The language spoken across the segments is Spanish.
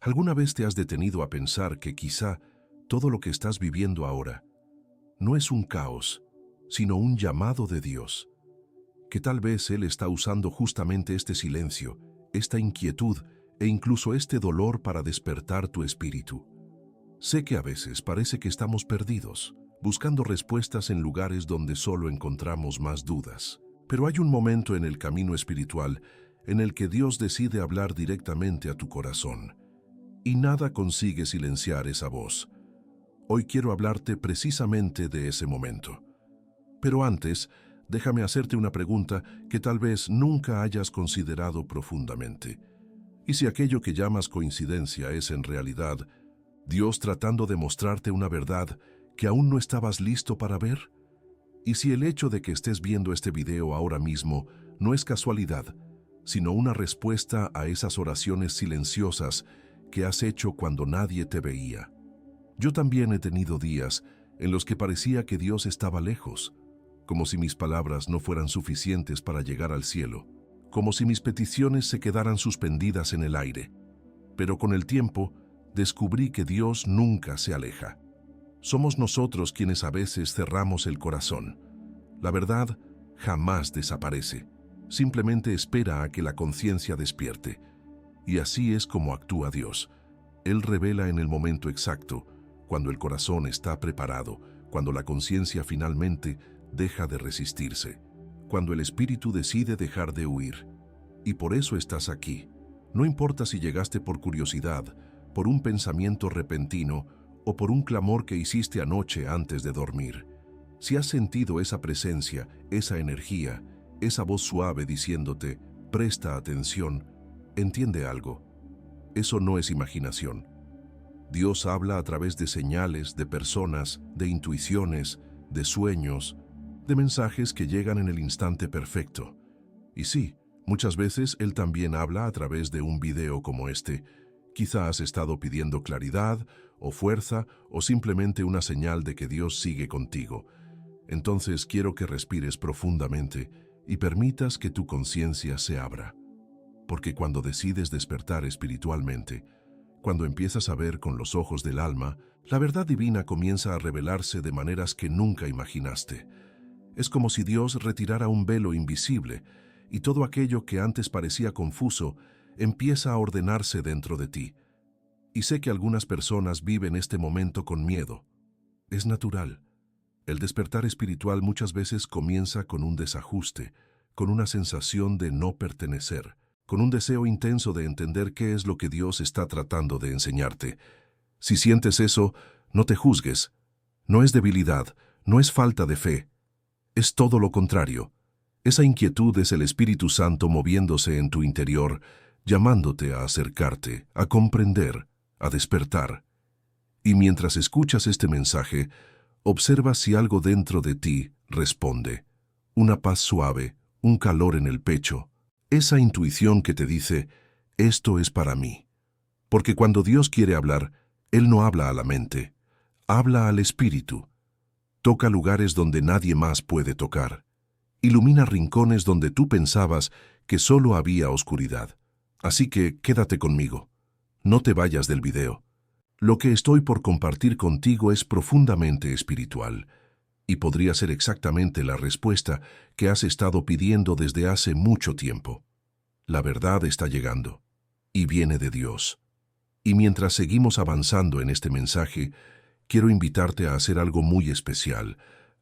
¿Alguna vez te has detenido a pensar que quizá todo lo que estás viviendo ahora no es un caos, sino un llamado de Dios? Que tal vez Él está usando justamente este silencio, esta inquietud e incluso este dolor para despertar tu espíritu. Sé que a veces parece que estamos perdidos, buscando respuestas en lugares donde solo encontramos más dudas. Pero hay un momento en el camino espiritual en el que Dios decide hablar directamente a tu corazón, y nada consigue silenciar esa voz. Hoy quiero hablarte precisamente de ese momento. Pero antes, déjame hacerte una pregunta que tal vez nunca hayas considerado profundamente. ¿Y si aquello que llamas coincidencia es en realidad Dios tratando de mostrarte una verdad que aún no estabas listo para ver? ¿Y si el hecho de que estés viendo este video ahora mismo no es casualidad, sino una respuesta a esas oraciones silenciosas que has hecho cuando nadie te veía? Yo también he tenido días en los que parecía que Dios estaba lejos, como si mis palabras no fueran suficientes para llegar al cielo, como si mis peticiones se quedaran suspendidas en el aire. Pero con el tiempo, descubrí que Dios nunca se aleja. Somos nosotros quienes a veces cerramos el corazón. La verdad jamás desaparece, simplemente espera a que la conciencia despierte. Y así es como actúa Dios. Él revela en el momento exacto, cuando el corazón está preparado, cuando la conciencia finalmente deja de resistirse, cuando el espíritu decide dejar de huir. Y por eso estás aquí. No importa si llegaste por curiosidad, por un pensamiento repentino o por un clamor que hiciste anoche antes de dormir. Si has sentido esa presencia, esa energía, esa voz suave diciéndote, presta atención, entiende algo. Eso no es imaginación. Dios habla a través de señales, de personas, de intuiciones, de sueños, de mensajes que llegan en el instante perfecto. Y sí, muchas veces Él también habla a través de un video como este. Quizá has estado pidiendo claridad, o fuerza, o simplemente una señal de que Dios sigue contigo. Entonces quiero que respires profundamente y permitas que tu conciencia se abra. Porque cuando decides despertar espiritualmente, cuando empiezas a ver con los ojos del alma, la verdad divina comienza a revelarse de maneras que nunca imaginaste. Es como si Dios retirara un velo invisible y todo aquello que antes parecía confuso empieza a ordenarse dentro de ti. Y sé que algunas personas viven este momento con miedo. Es natural. El despertar espiritual muchas veces comienza con un desajuste, con una sensación de no pertenecer, con un deseo intenso de entender qué es lo que Dios está tratando de enseñarte. Si sientes eso, no te juzgues. No es debilidad, no es falta de fe. Es todo lo contrario. Esa inquietud es el Espíritu Santo moviéndose en tu interior, llamándote a acercarte, a comprender, a despertar. Y mientras escuchas este mensaje, observa si algo dentro de ti responde. Una paz suave, un calor en el pecho, esa intuición que te dice, esto es para mí. Porque cuando Dios quiere hablar, Él no habla a la mente, habla al espíritu. Toca lugares donde nadie más puede tocar. Ilumina rincones donde tú pensabas que solo había oscuridad. Así que quédate conmigo. No te vayas del video. Lo que estoy por compartir contigo es profundamente espiritual y podría ser exactamente la respuesta que has estado pidiendo desde hace mucho tiempo. La verdad está llegando y viene de Dios. Y mientras seguimos avanzando en este mensaje, quiero invitarte a hacer algo muy especial,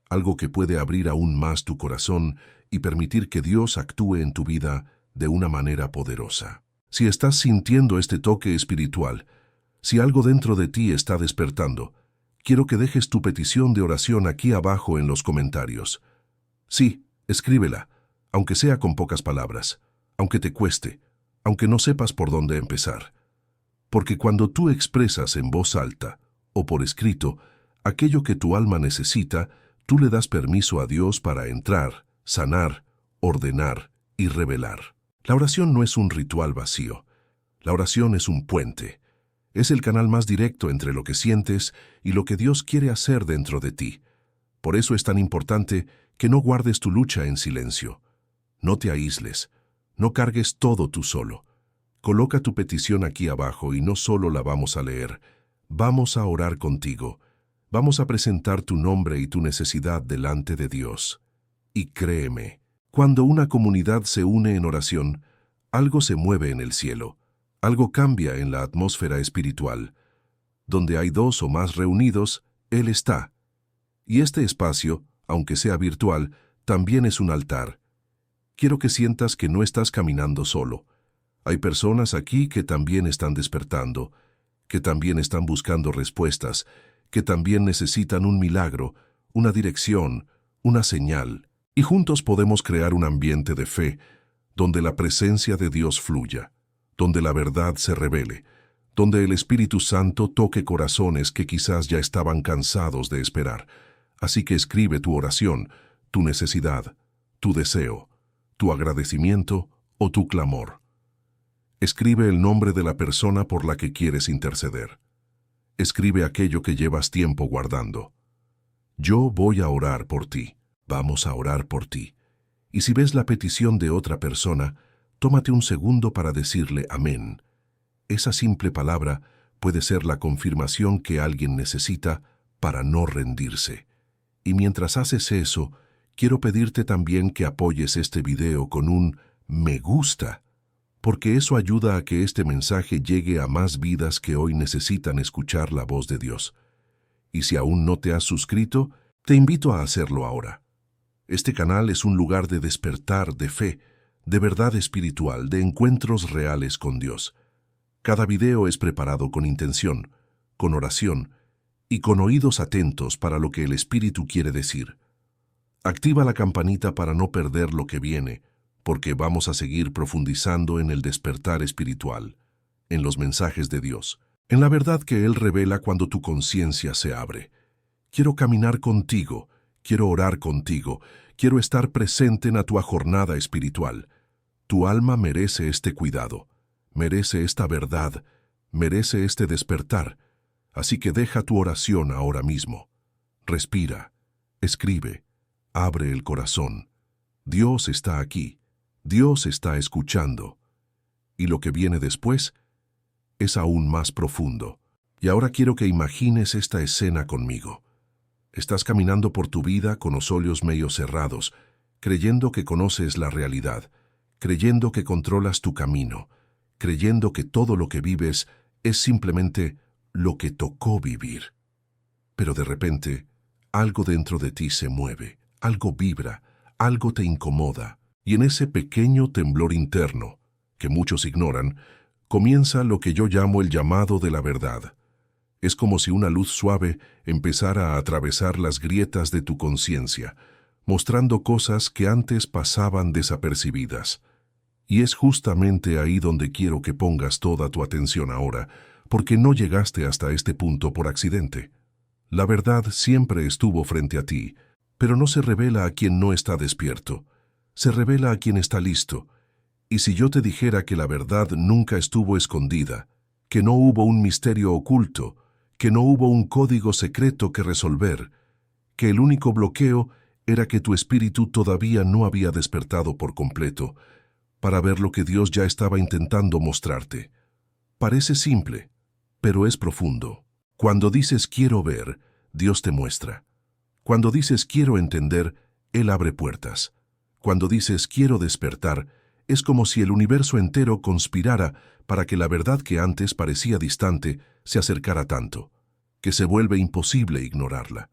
algo que puede abrir aún más tu corazón y permitir que Dios actúe en tu vida de una manera poderosa. Si estás sintiendo este toque espiritual, si algo dentro de ti está despertando, quiero que dejes tu petición de oración aquí abajo en los comentarios. Sí, escríbela, aunque sea con pocas palabras, aunque te cueste, aunque no sepas por dónde empezar. Porque cuando tú expresas en voz alta o por escrito aquello que tu alma necesita, tú le das permiso a Dios para entrar, sanar, ordenar y revelar. La oración no es un ritual vacío. La oración es un puente. Es el canal más directo entre lo que sientes y lo que Dios quiere hacer dentro de ti. Por eso es tan importante que no guardes tu lucha en silencio. No te aísles. No cargues todo tú solo. Coloca tu petición aquí abajo y no solo la vamos a leer, vamos a orar contigo. Vamos a presentar tu nombre y tu necesidad delante de Dios. Y créeme, cuando una comunidad se une en oración, algo se mueve en el cielo, algo cambia en la atmósfera espiritual. Donde hay dos o más reunidos, Él está. Y este espacio, aunque sea virtual, también es un altar. Quiero que sientas que no estás caminando solo. Hay personas aquí que también están despertando, que también están buscando respuestas, que también necesitan un milagro, una dirección, una señal. Y juntos podemos crear un ambiente de fe, donde la presencia de Dios fluya, donde la verdad se revele, donde el Espíritu Santo toque corazones que quizás ya estaban cansados de esperar. Así que escribe tu oración, tu necesidad, tu deseo, tu agradecimiento o tu clamor. Escribe el nombre de la persona por la que quieres interceder. Escribe aquello que llevas tiempo guardando. Yo voy a orar por ti. Vamos a orar por ti. Y si ves la petición de otra persona, tómate un segundo para decirle amén. Esa simple palabra puede ser la confirmación que alguien necesita para no rendirse. Y mientras haces eso, quiero pedirte también que apoyes este video con un me gusta, porque eso ayuda a que este mensaje llegue a más vidas que hoy necesitan escuchar la voz de Dios. Y si aún no te has suscrito, te invito a hacerlo ahora. Este canal es un lugar de despertar, de fe, de verdad espiritual, de encuentros reales con Dios. Cada video es preparado con intención, con oración y con oídos atentos para lo que el Espíritu quiere decir. Activa la campanita para no perder lo que viene, porque vamos a seguir profundizando en el despertar espiritual, en los mensajes de Dios, en la verdad que Él revela cuando tu conciencia se abre. Quiero caminar contigo, quiero orar contigo, quiero estar presente en tu jornada espiritual. Tu alma merece este cuidado, merece esta verdad, merece este despertar. Así que deja tu oración ahora mismo. Respira, escribe, abre el corazón. Dios está aquí. Dios está escuchando, y lo que viene después es aún más profundo. Y ahora quiero que imagines esta escena conmigo. Estás caminando por tu vida con los ojos medio cerrados, creyendo que conoces la realidad, creyendo que controlas tu camino, creyendo que todo lo que vives es simplemente lo que tocó vivir. Pero de repente, algo dentro de ti se mueve, algo vibra, algo te incomoda. Y en ese pequeño temblor interno, que muchos ignoran, comienza lo que yo llamo el llamado de la verdad. Es como si una luz suave empezara a atravesar las grietas de tu conciencia, mostrando cosas que antes pasaban desapercibidas. Y es justamente ahí donde quiero que pongas toda tu atención ahora, porque no llegaste hasta este punto por accidente. La verdad siempre estuvo frente a ti, pero no se revela a quien no está despierto. Se revela a quien está listo. Y si yo te dijera que la verdad nunca estuvo escondida, que no hubo un misterio oculto, que no hubo un código secreto que resolver, que el único bloqueo era que tu espíritu todavía no había despertado por completo, para ver lo que Dios ya estaba intentando mostrarte. Parece simple, pero es profundo. Cuando dices quiero ver, Dios te muestra. Cuando dices quiero entender, Él abre puertas. Cuando dices quiero despertar, es como si el universo entero conspirara para que la verdad que antes parecía distante se acercara tanto, que se vuelve imposible ignorarla.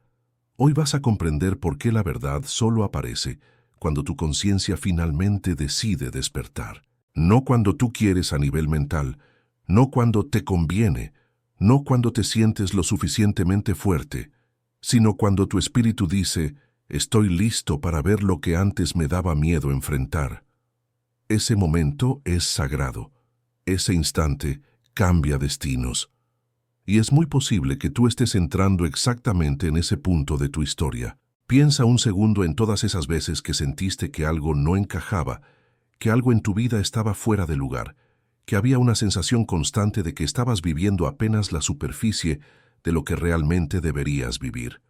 Hoy vas a comprender por qué la verdad solo aparece cuando tu conciencia finalmente decide despertar. No cuando tú quieres a nivel mental, no cuando te conviene, no cuando te sientes lo suficientemente fuerte, sino cuando tu espíritu dice, estoy listo para ver lo que antes me daba miedo enfrentar. Ese momento es sagrado. Ese instante cambia destinos. Y es muy posible que tú estés entrando exactamente en ese punto de tu historia. Piensa un segundo en todas esas veces que sentiste que algo no encajaba, que algo en tu vida estaba fuera de lugar, que había una sensación constante de que estabas viviendo apenas la superficie de lo que realmente deberías vivir.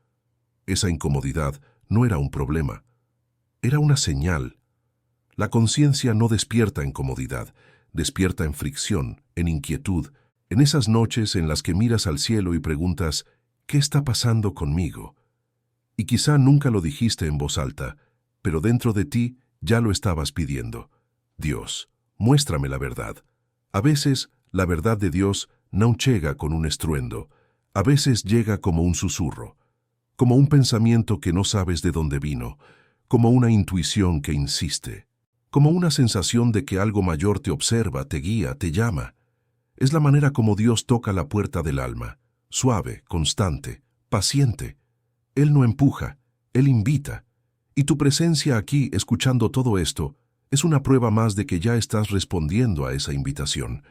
Esa incomodidad no era un problema, era una señal. La conciencia no despierta en comodidad, despierta en fricción, en inquietud, en esas noches en las que miras al cielo y preguntas, ¿qué está pasando conmigo? Y quizá nunca lo dijiste en voz alta, pero dentro de ti ya lo estabas pidiendo. Dios, muéstrame la verdad. A veces, la verdad de Dios no llega con un estruendo, a veces llega como un susurro, como un pensamiento que no sabes de dónde vino, como una intuición que insiste, como una sensación de que algo mayor te observa, te guía, te llama. Es la manera como Dios toca la puerta del alma, suave, constante, paciente. Él no empuja, Él invita. Y tu presencia aquí, escuchando todo esto, es una prueba más de que ya estás respondiendo a esa invitación.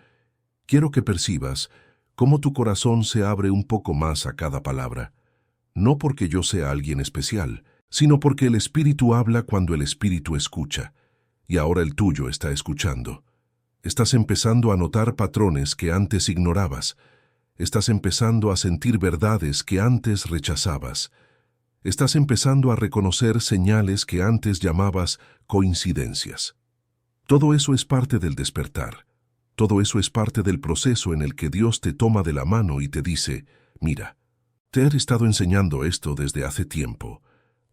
Quiero que percibas cómo tu corazón se abre un poco más a cada palabra. No porque yo sea alguien especial, sino porque el Espíritu habla cuando el Espíritu escucha. Y ahora el tuyo está escuchando. Estás empezando a notar patrones que antes ignorabas. Estás empezando a sentir verdades que antes rechazabas. Estás empezando a reconocer señales que antes llamabas coincidencias. Todo eso es parte del despertar. Todo eso es parte del proceso en el que Dios te toma de la mano y te dice, mira, te he estado enseñando esto desde hace tiempo.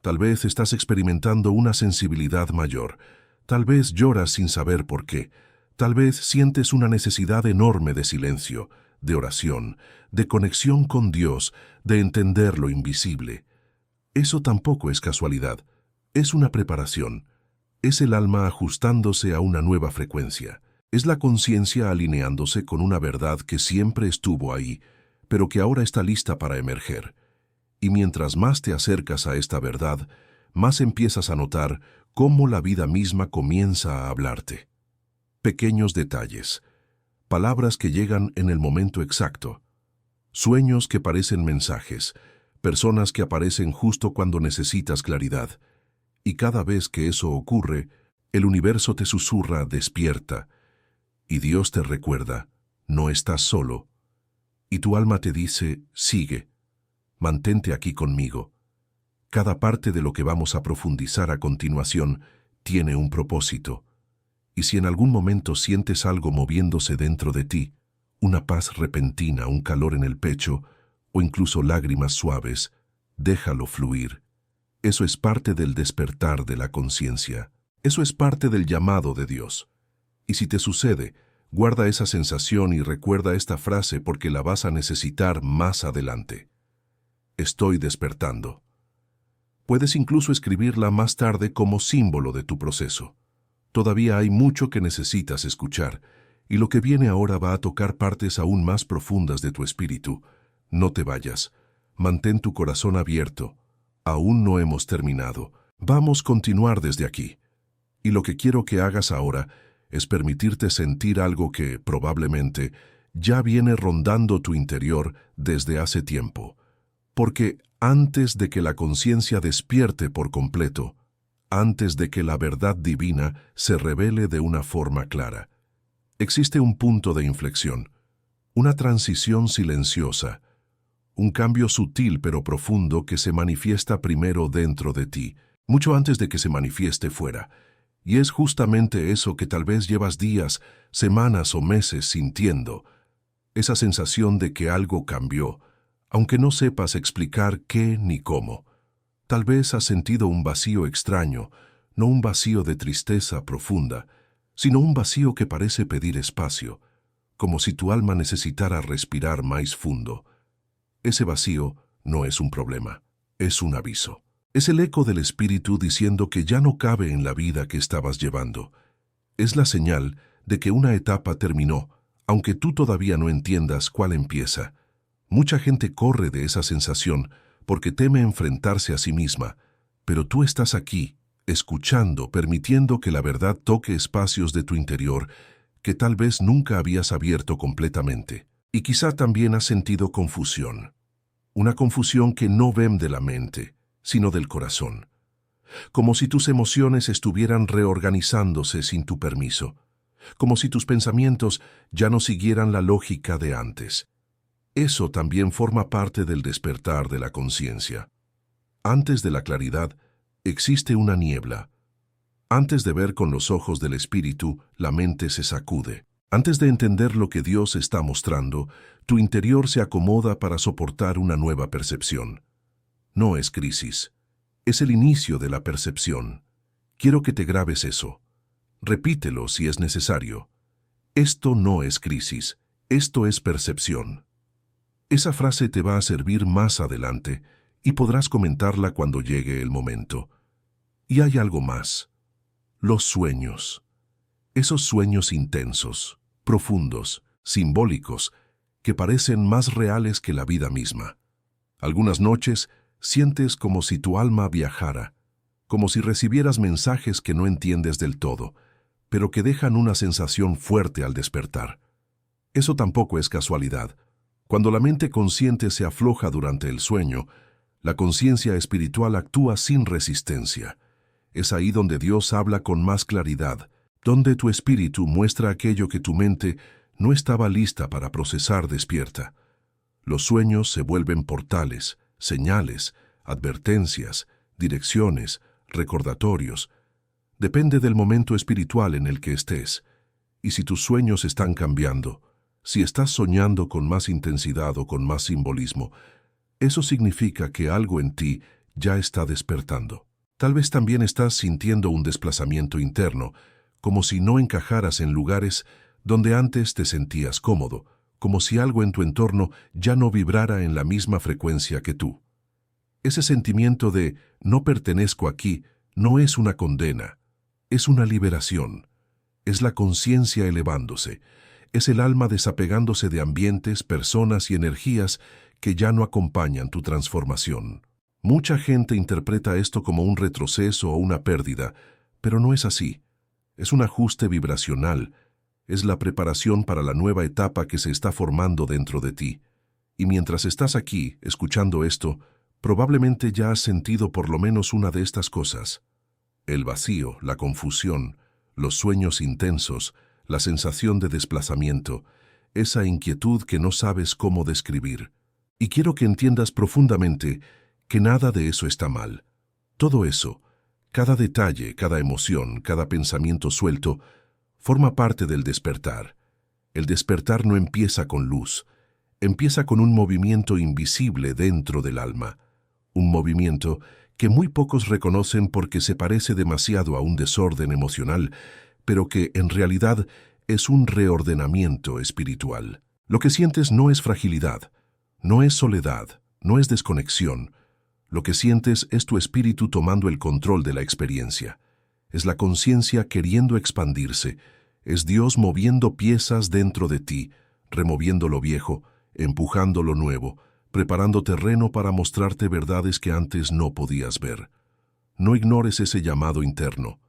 Tal vez estás experimentando una sensibilidad mayor. Tal vez lloras sin saber por qué. Tal vez sientes una necesidad enorme de silencio, de oración, de conexión con Dios, de entender lo invisible. Eso tampoco es casualidad, es una preparación. Es el alma ajustándose a una nueva frecuencia. Es la conciencia alineándose con una verdad que siempre estuvo ahí, pero que ahora está lista para emerger. Y mientras más te acercas a esta verdad, más empiezas a notar cómo la vida misma comienza a hablarte. Pequeños detalles, palabras que llegan en el momento exacto, sueños que parecen mensajes, personas que aparecen justo cuando necesitas claridad. Y cada vez que eso ocurre, el universo te susurra, despierta, y Dios te recuerda, no estás solo. Y tu alma te dice, sigue, mantente aquí conmigo. Cada parte de lo que vamos a profundizar a continuación tiene un propósito. Y si en algún momento sientes algo moviéndose dentro de ti, una paz repentina, un calor en el pecho, o incluso lágrimas suaves, déjalo fluir. Eso es parte del despertar de la conciencia. Eso es parte del llamado de Dios. Y si te sucede, guarda esa sensación y recuerda esta frase porque la vas a necesitar más adelante. Estoy despertando. Puedes incluso escribirla más tarde como símbolo de tu proceso. Todavía hay mucho que necesitas escuchar, y lo que viene ahora va a tocar partes aún más profundas de tu espíritu. No te vayas. Mantén tu corazón abierto. Aún no hemos terminado. Vamos a continuar desde aquí. Y lo que quiero que hagas ahora es permitirte sentir algo que, probablemente, ya viene rondando tu interior desde hace tiempo. Porque antes de que la conciencia despierte por completo, antes de que la verdad divina se revele de una forma clara, existe un punto de inflexión, una transición silenciosa, un cambio sutil pero profundo que se manifiesta primero dentro de ti, mucho antes de que se manifieste fuera. Y es justamente eso que tal vez llevas días, semanas o meses sintiendo, esa sensación de que algo cambió, aunque no sepas explicar qué ni cómo. Tal vez has sentido un vacío extraño, no un vacío de tristeza profunda, sino un vacío que parece pedir espacio, como si tu alma necesitara respirar más fundo. Ese vacío no es un problema, es un aviso. Es el eco del espíritu diciendo que ya no cabe en la vida que estabas llevando. Es la señal de que una etapa terminó, aunque tú todavía no entiendas cuál empieza. Mucha gente corre de esa sensación porque teme enfrentarse a sí misma, pero tú estás aquí, escuchando, permitiendo que la verdad toque espacios de tu interior que tal vez nunca habías abierto completamente. Y quizá también has sentido confusión. Una confusión que no ven de la mente, sino del corazón. Como si tus emociones estuvieran reorganizándose sin tu permiso. Como si tus pensamientos ya no siguieran la lógica de antes. Eso también forma parte del despertar de la conciencia. Antes de la claridad, existe una niebla. Antes de ver con los ojos del espíritu, la mente se sacude. Antes de entender lo que Dios está mostrando, tu interior se acomoda para soportar una nueva percepción. No es crisis, es el inicio de la percepción. Quiero que te grabes eso. Repítelo si es necesario. Esto no es crisis, esto es percepción. Esa frase te va a servir más adelante y podrás comentarla cuando llegue el momento. Y hay algo más. Los sueños. Esos sueños intensos, profundos, simbólicos, que parecen más reales que la vida misma. Algunas noches sientes como si tu alma viajara, como si recibieras mensajes que no entiendes del todo, pero que dejan una sensación fuerte al despertar. Eso tampoco es casualidad. Cuando la mente consciente se afloja durante el sueño, la conciencia espiritual actúa sin resistencia. Es ahí donde Dios habla con más claridad, donde tu espíritu muestra aquello que tu mente no estaba lista para procesar despierta. Los sueños se vuelven portales, señales, advertencias, direcciones, recordatorios. Depende del momento espiritual en el que estés. Y si tus sueños están cambiando, si estás soñando con más intensidad o con más simbolismo, eso significa que algo en ti ya está despertando. Tal vez también estás sintiendo un desplazamiento interno, como si no encajaras en lugares donde antes te sentías cómodo, como si algo en tu entorno ya no vibrara en la misma frecuencia que tú. Ese sentimiento de no pertenezco aquí no es una condena, es una liberación. Es la conciencia elevándose, es el alma desapegándose de ambientes, personas y energías que ya no acompañan tu transformación. Mucha gente interpreta esto como un retroceso o una pérdida, pero no es así. Es un ajuste vibracional, es la preparación para la nueva etapa que se está formando dentro de ti. Y mientras estás aquí, escuchando esto, probablemente ya has sentido por lo menos una de estas cosas. El vacío, la confusión, los sueños intensos, la sensación de desplazamiento, esa inquietud que no sabes cómo describir. Y quiero que entiendas profundamente que nada de eso está mal. Todo eso, cada detalle, cada emoción, cada pensamiento suelto, forma parte del despertar. El despertar no empieza con luz, empieza con un movimiento invisible dentro del alma. Un movimiento que muy pocos reconocen porque se parece demasiado a un desorden emocional, pero que en realidad es un reordenamiento espiritual. Lo que sientes no es fragilidad, no es soledad, no es desconexión. Lo que sientes es tu espíritu tomando el control de la experiencia. Es la conciencia queriendo expandirse, es Dios moviendo piezas dentro de ti, removiendo lo viejo, empujando lo nuevo, preparando terreno para mostrarte verdades que antes no podías ver. No ignores ese llamado interno.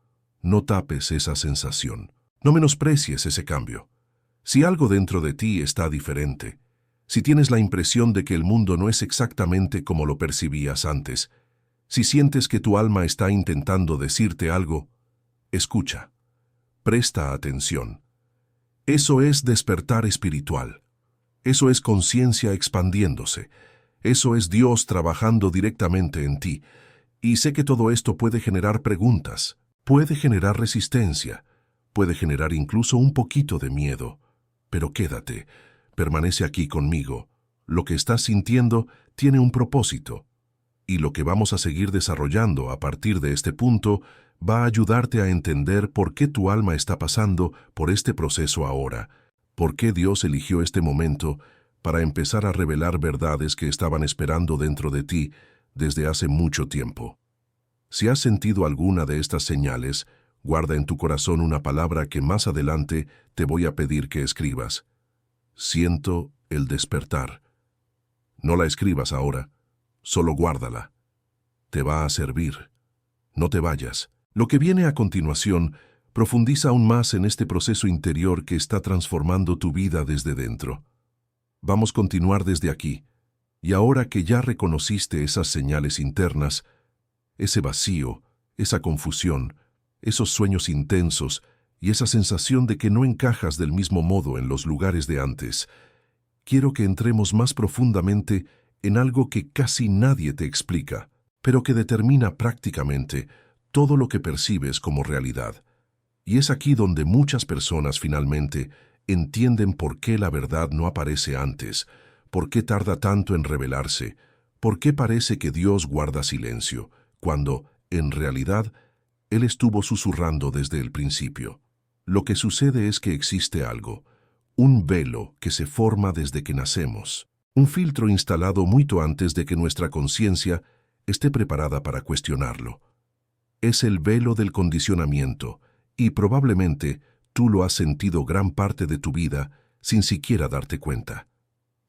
No tapes esa sensación. No menosprecies ese cambio. Si algo dentro de ti está diferente, si tienes la impresión de que el mundo no es exactamente como lo percibías antes, si sientes que tu alma está intentando decirte algo, escucha. Presta atención. Eso es despertar espiritual. Eso es conciencia expandiéndose. Eso es Dios trabajando directamente en ti. Y sé que todo esto puede generar preguntas, puede generar resistencia, puede generar incluso un poquito de miedo. Pero quédate, permanece aquí conmigo. Lo que estás sintiendo tiene un propósito. Y lo que vamos a seguir desarrollando a partir de este punto va a ayudarte a entender por qué tu alma está pasando por este proceso ahora, por qué Dios eligió este momento para empezar a revelar verdades que estaban esperando dentro de ti desde hace mucho tiempo. Si has sentido alguna de estas señales, guarda en tu corazón una palabra que más adelante te voy a pedir que escribas. Siento el despertar. No la escribas ahora, solo guárdala. Te va a servir. No te vayas. Lo que viene a continuación profundiza aún más en este proceso interior que está transformando tu vida desde dentro. Vamos a continuar desde aquí. Y ahora que ya reconociste esas señales internas, ese vacío, esa confusión, esos sueños intensos y esa sensación de que no encajas del mismo modo en los lugares de antes, quiero que entremos más profundamente en algo que casi nadie te explica, pero que determina prácticamente todo lo que percibes como realidad. Y es aquí donde muchas personas finalmente entienden por qué la verdad no aparece antes, por qué tarda tanto en revelarse, por qué parece que Dios guarda silencio, cuando, en realidad, Él estuvo susurrando desde el principio. Lo que sucede es que existe algo, un velo que se forma desde que nacemos, un filtro instalado mucho antes de que nuestra conciencia esté preparada para cuestionarlo. Es el velo del condicionamiento, y probablemente tú lo has sentido gran parte de tu vida sin siquiera darte cuenta.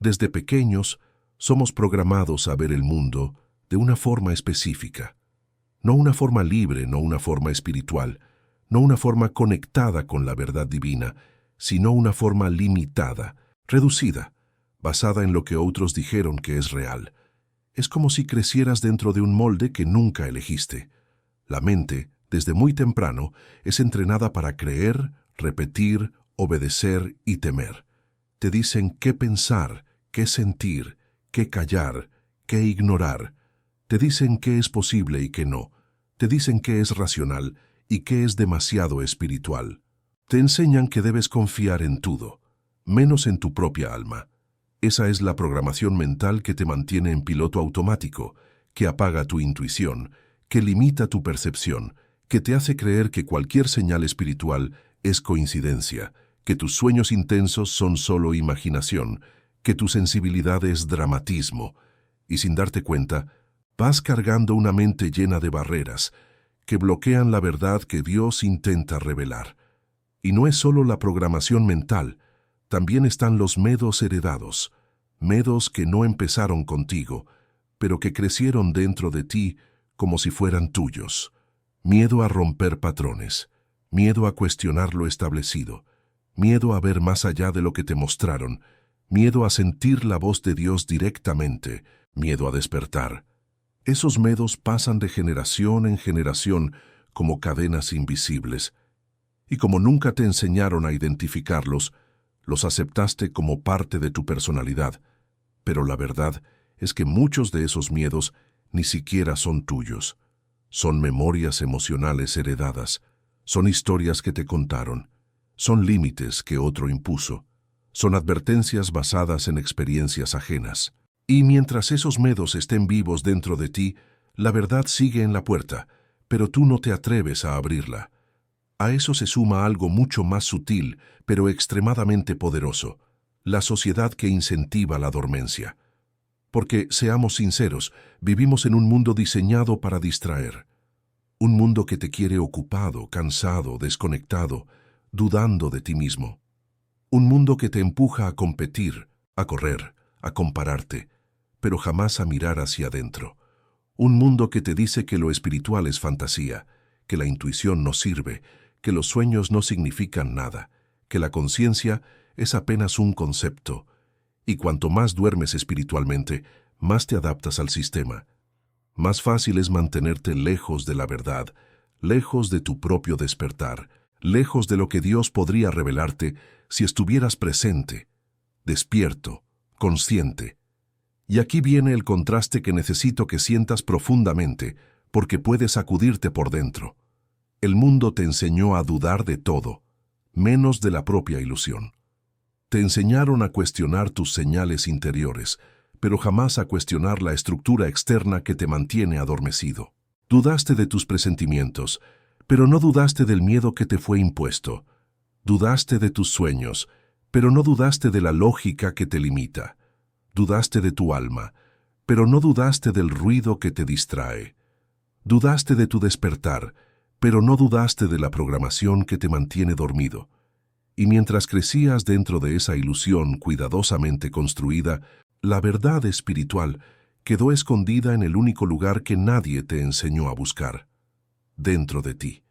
Desde pequeños, somos programados a ver el mundo de una forma específica. No una forma libre, no una forma espiritual, no una forma conectada con la verdad divina, sino una forma limitada, reducida, basada en lo que otros dijeron que es real. Es como si crecieras dentro de un molde que nunca elegiste. La mente, desde muy temprano, es entrenada para creer, repetir, obedecer y temer. Te dicen qué pensar, qué sentir, qué callar, qué ignorar. Te dicen qué es posible y qué no. Te dicen qué es racional y qué es demasiado espiritual. Te enseñan que debes confiar en todo, menos en tu propia alma. Esa es la programación mental que te mantiene en piloto automático, que apaga tu intuición, que limita tu percepción, que te hace creer que cualquier señal espiritual es coincidencia, que tus sueños intensos son solo imaginación, que tu sensibilidad es dramatismo, y sin darte cuenta, vas cargando una mente llena de barreras que bloquean la verdad que Dios intenta revelar. Y no es solo la programación mental, también están los miedos heredados, miedos que no empezaron contigo, pero que crecieron dentro de ti como si fueran tuyos. Miedo a romper patrones, miedo a cuestionar lo establecido, miedo a ver más allá de lo que te mostraron, miedo a sentir la voz de Dios directamente, miedo a despertar. Esos miedos pasan de generación en generación como cadenas invisibles, y como nunca te enseñaron a identificarlos, los aceptaste como parte de tu personalidad. Pero la verdad es que muchos de esos miedos ni siquiera son tuyos. Son memorias emocionales heredadas, son historias que te contaron, son límites que otro impuso, son advertencias basadas en experiencias ajenas. Y mientras esos miedos estén vivos dentro de ti, la verdad sigue en la puerta, pero tú no te atreves a abrirla. A eso se suma algo mucho más sutil, pero extremadamente poderoso, la sociedad que incentiva la dormencia. Porque, seamos sinceros, vivimos en un mundo diseñado para distraer. Un mundo que te quiere ocupado, cansado, desconectado, dudando de ti mismo. Un mundo que te empuja a competir, a correr, a compararte, pero jamás a mirar hacia adentro. Un mundo que te dice que lo espiritual es fantasía, que la intuición no sirve, que los sueños no significan nada, que la conciencia es apenas un concepto, y cuanto más duermes espiritualmente, más te adaptas al sistema. Más fácil es mantenerte lejos de la verdad, lejos de tu propio despertar, lejos de lo que Dios podría revelarte si estuvieras presente, despierto, consciente. Y aquí viene el contraste que necesito que sientas profundamente, porque puedes sacudirte por dentro. El mundo te enseñó a dudar de todo, menos de la propia ilusión. Te enseñaron a cuestionar tus señales interiores, pero jamás a cuestionar la estructura externa que te mantiene adormecido. Dudaste de tus presentimientos, pero no dudaste del miedo que te fue impuesto. Dudaste de tus sueños, pero no dudaste de la lógica que te limita. Dudaste de tu alma, pero no dudaste del ruido que te distrae. Dudaste de tu despertar, pero no dudaste de la programación que te mantiene dormido. Y mientras crecías dentro de esa ilusión cuidadosamente construida, la verdad espiritual quedó escondida en el único lugar que nadie te enseñó a buscar, dentro de ti.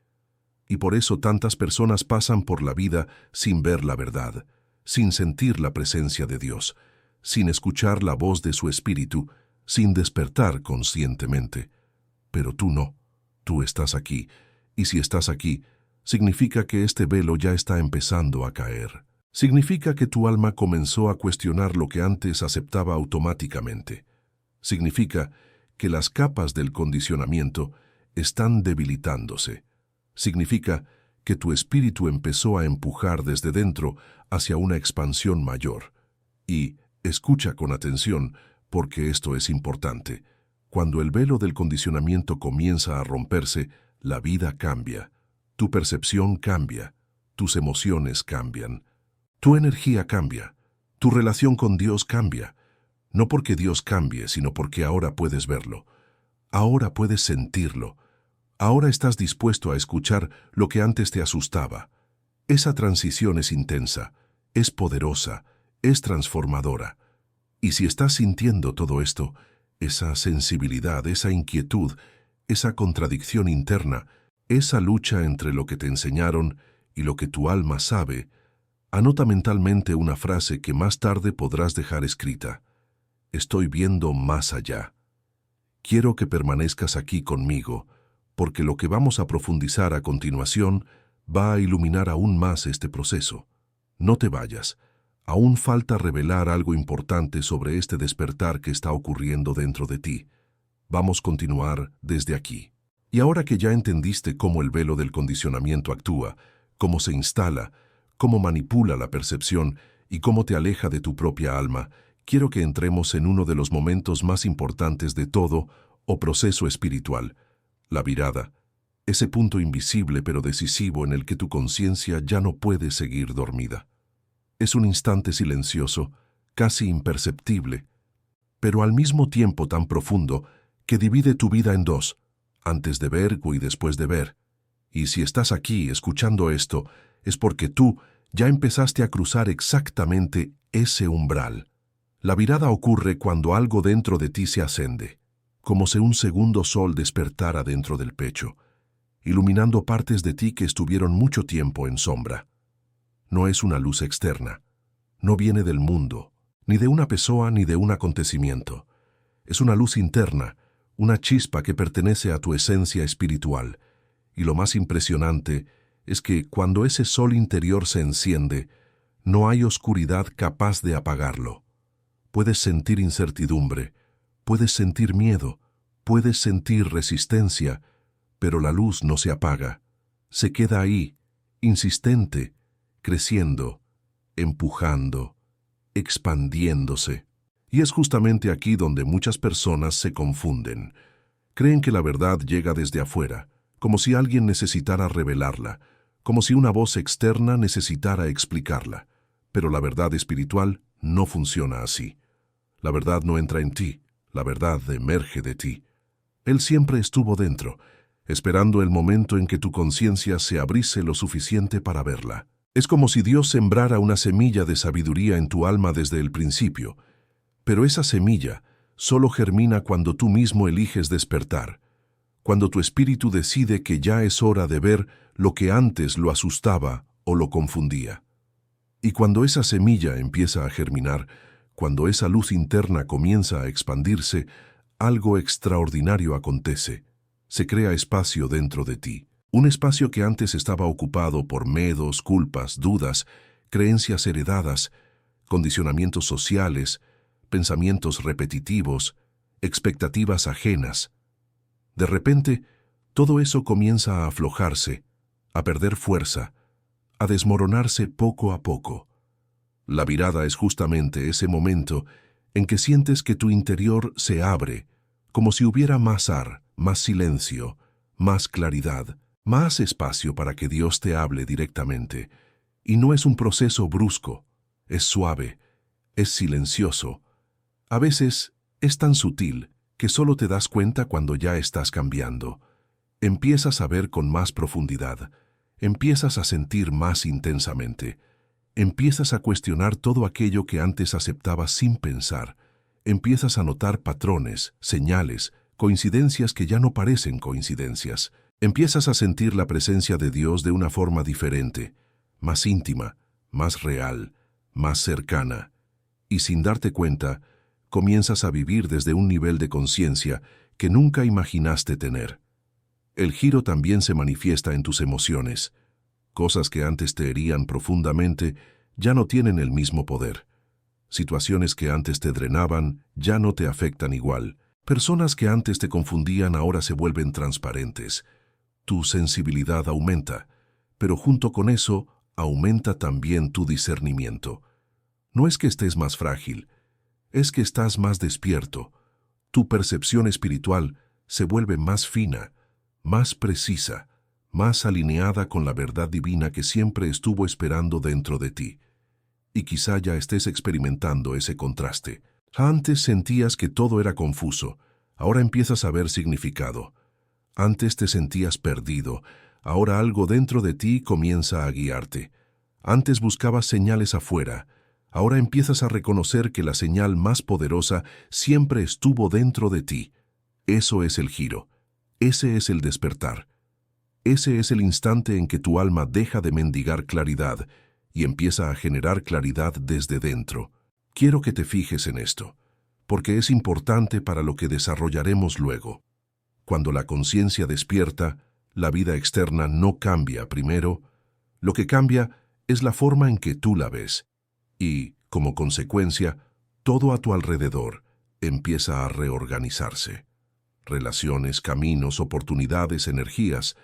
Y por eso tantas personas pasan por la vida sin ver la verdad, sin sentir la presencia de Dios, sin escuchar la voz de su espíritu, sin despertar conscientemente. Pero tú no, tú estás aquí, y si estás aquí, significa que este velo ya está empezando a caer. Significa que tu alma comenzó a cuestionar lo que antes aceptaba automáticamente. Significa que las capas del condicionamiento están debilitándose. Significa que tu espíritu empezó a empujar desde dentro hacia una expansión mayor. Y, escucha con atención, porque esto es importante. Cuando el velo del condicionamiento comienza a romperse, la vida cambia, tu percepción cambia, tus emociones cambian, tu energía cambia, tu relación con Dios cambia. No porque Dios cambie, sino porque ahora puedes verlo, ahora puedes sentirlo, ahora estás dispuesto a escuchar lo que antes te asustaba. Esa transición es intensa, es poderosa, es transformadora. Y si estás sintiendo todo esto, esa sensibilidad, esa inquietud, esa contradicción interna, esa lucha entre lo que te enseñaron y lo que tu alma sabe, anota mentalmente una frase que más tarde podrás dejar escrita. Estoy viendo más allá. Quiero que permanezcas aquí conmigo, porque lo que vamos a profundizar a continuación va a iluminar aún más este proceso. No te vayas. Aún falta revelar algo importante sobre este despertar que está ocurriendo dentro de ti. Vamos a continuar desde aquí. Y ahora que ya entendiste cómo el velo del condicionamiento actúa, cómo se instala, cómo manipula la percepción y cómo te aleja de tu propia alma, quiero que entremos en uno de los momentos más importantes de todo o proceso espiritual, la virada, ese punto invisible pero decisivo en el que tu conciencia ya no puede seguir dormida. Es un instante silencioso, casi imperceptible, pero al mismo tiempo tan profundo que divide tu vida en dos, antes de ver y después de ver. Y si estás aquí escuchando esto, es porque tú ya empezaste a cruzar exactamente ese umbral. La virada ocurre cuando algo dentro de ti se ascende, como si un segundo sol despertara dentro del pecho, iluminando partes de ti que estuvieron mucho tiempo en sombra. No es una luz externa, no viene del mundo, ni de una persona ni de un acontecimiento. Es una luz interna, una chispa que pertenece a tu esencia espiritual. Y lo más impresionante es que cuando ese sol interior se enciende, no hay oscuridad capaz de apagarlo. Puedes sentir incertidumbre, puedes sentir miedo, puedes sentir resistencia, pero la luz no se apaga. Se queda ahí, insistente, creciendo, empujando, expandiéndose. Y es justamente aquí donde muchas personas se confunden. Creen que la verdad llega desde afuera, como si alguien necesitara revelarla, como si una voz externa necesitara explicarla. Pero la verdad espiritual no funciona así. La verdad no entra en ti, la verdad emerge de ti. Él siempre estuvo dentro, esperando el momento en que tu conciencia se abriese lo suficiente para verla. Es como si Dios sembrara una semilla de sabiduría en tu alma desde el principio, pero esa semilla solo germina cuando tú mismo eliges despertar, cuando tu espíritu decide que ya es hora de ver lo que antes lo asustaba o lo confundía. Y cuando esa semilla empieza a germinar, cuando esa luz interna comienza a expandirse, algo extraordinario acontece. Se crea espacio dentro de ti. Un espacio que antes estaba ocupado por miedos, culpas, dudas, creencias heredadas, condicionamientos sociales, pensamientos repetitivos, expectativas ajenas. De repente, todo eso comienza a aflojarse, a perder fuerza, a desmoronarse poco a poco. La virada es justamente ese momento en que sientes que tu interior se abre, como si hubiera más ar, más silencio, más claridad, más espacio para que Dios te hable directamente. Y no es un proceso brusco, es suave, es silencioso. A veces es tan sutil que solo te das cuenta cuando ya estás cambiando. Empiezas a ver con más profundidad, empiezas a sentir más intensamente, empiezas a cuestionar todo aquello que antes aceptabas sin pensar, empiezas a notar patrones, señales, coincidencias que ya no parecen coincidencias. Empiezas a sentir la presencia de Dios de una forma diferente, más íntima, más real, más cercana. Y sin darte cuenta, comienzas a vivir desde un nivel de conciencia que nunca imaginaste tener. El giro también se manifiesta en tus emociones. Cosas que antes te herían profundamente ya no tienen el mismo poder. Situaciones que antes te drenaban ya no te afectan igual. Personas que antes te confundían ahora se vuelven transparentes. Tu sensibilidad aumenta, pero junto con eso aumenta también tu discernimiento. No es que estés más frágil, es que estás más despierto. Tu percepción espiritual se vuelve más fina, más precisa, más alineada con la verdad divina que siempre estuvo esperando dentro de ti. Y quizá ya estés experimentando ese contraste. Antes sentías que todo era confuso, ahora empiezas a ver significado. Antes te sentías perdido, ahora algo dentro de ti comienza a guiarte. Antes buscabas señales afuera, ahora empiezas a reconocer que la señal más poderosa siempre estuvo dentro de ti. Eso es el giro, ese es el despertar. Ese es el instante en que tu alma deja de mendigar claridad y empieza a generar claridad desde dentro. Quiero que te fijes en esto, porque es importante para lo que desarrollaremos luego. Cuando la conciencia despierta, la vida externa no cambia primero, lo que cambia es la forma en que tú la ves. Y, como consecuencia, todo a tu alrededor empieza a reorganizarse. Relaciones, caminos, oportunidades, energías,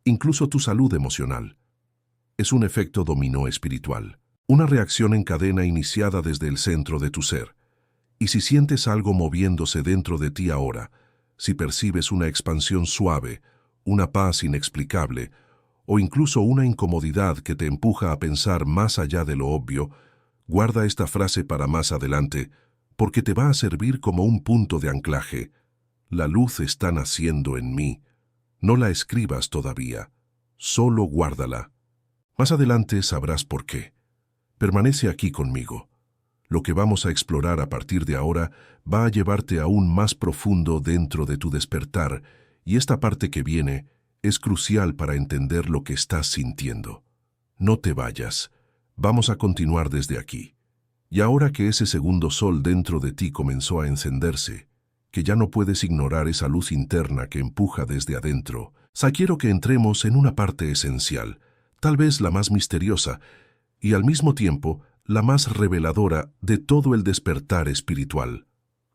incluso tu salud emocional. Es un efecto dominó espiritual, una reacción en cadena iniciada desde el centro de tu ser. Y si sientes algo moviéndose dentro de ti ahora, si percibes una expansión suave, una paz inexplicable, o incluso una incomodidad que te empuja a pensar más allá de lo obvio, guarda esta frase para más adelante, porque te va a servir como un punto de anclaje. La luz está naciendo en mí. No la escribas todavía, solo guárdala. Más adelante sabrás por qué. Permanece aquí conmigo. Lo que vamos a explorar a partir de ahora va a llevarte aún más profundo dentro de tu despertar, y esta parte que viene es crucial para entender lo que estás sintiendo. No te vayas. Vamos a continuar desde aquí. Y ahora que ese segundo sol dentro de ti comenzó a encenderse, que ya no puedes ignorar esa luz interna que empuja desde adentro, quiero que entremos en una parte esencial, tal vez la más misteriosa, y al mismo tiempo la más reveladora de todo el despertar espiritual.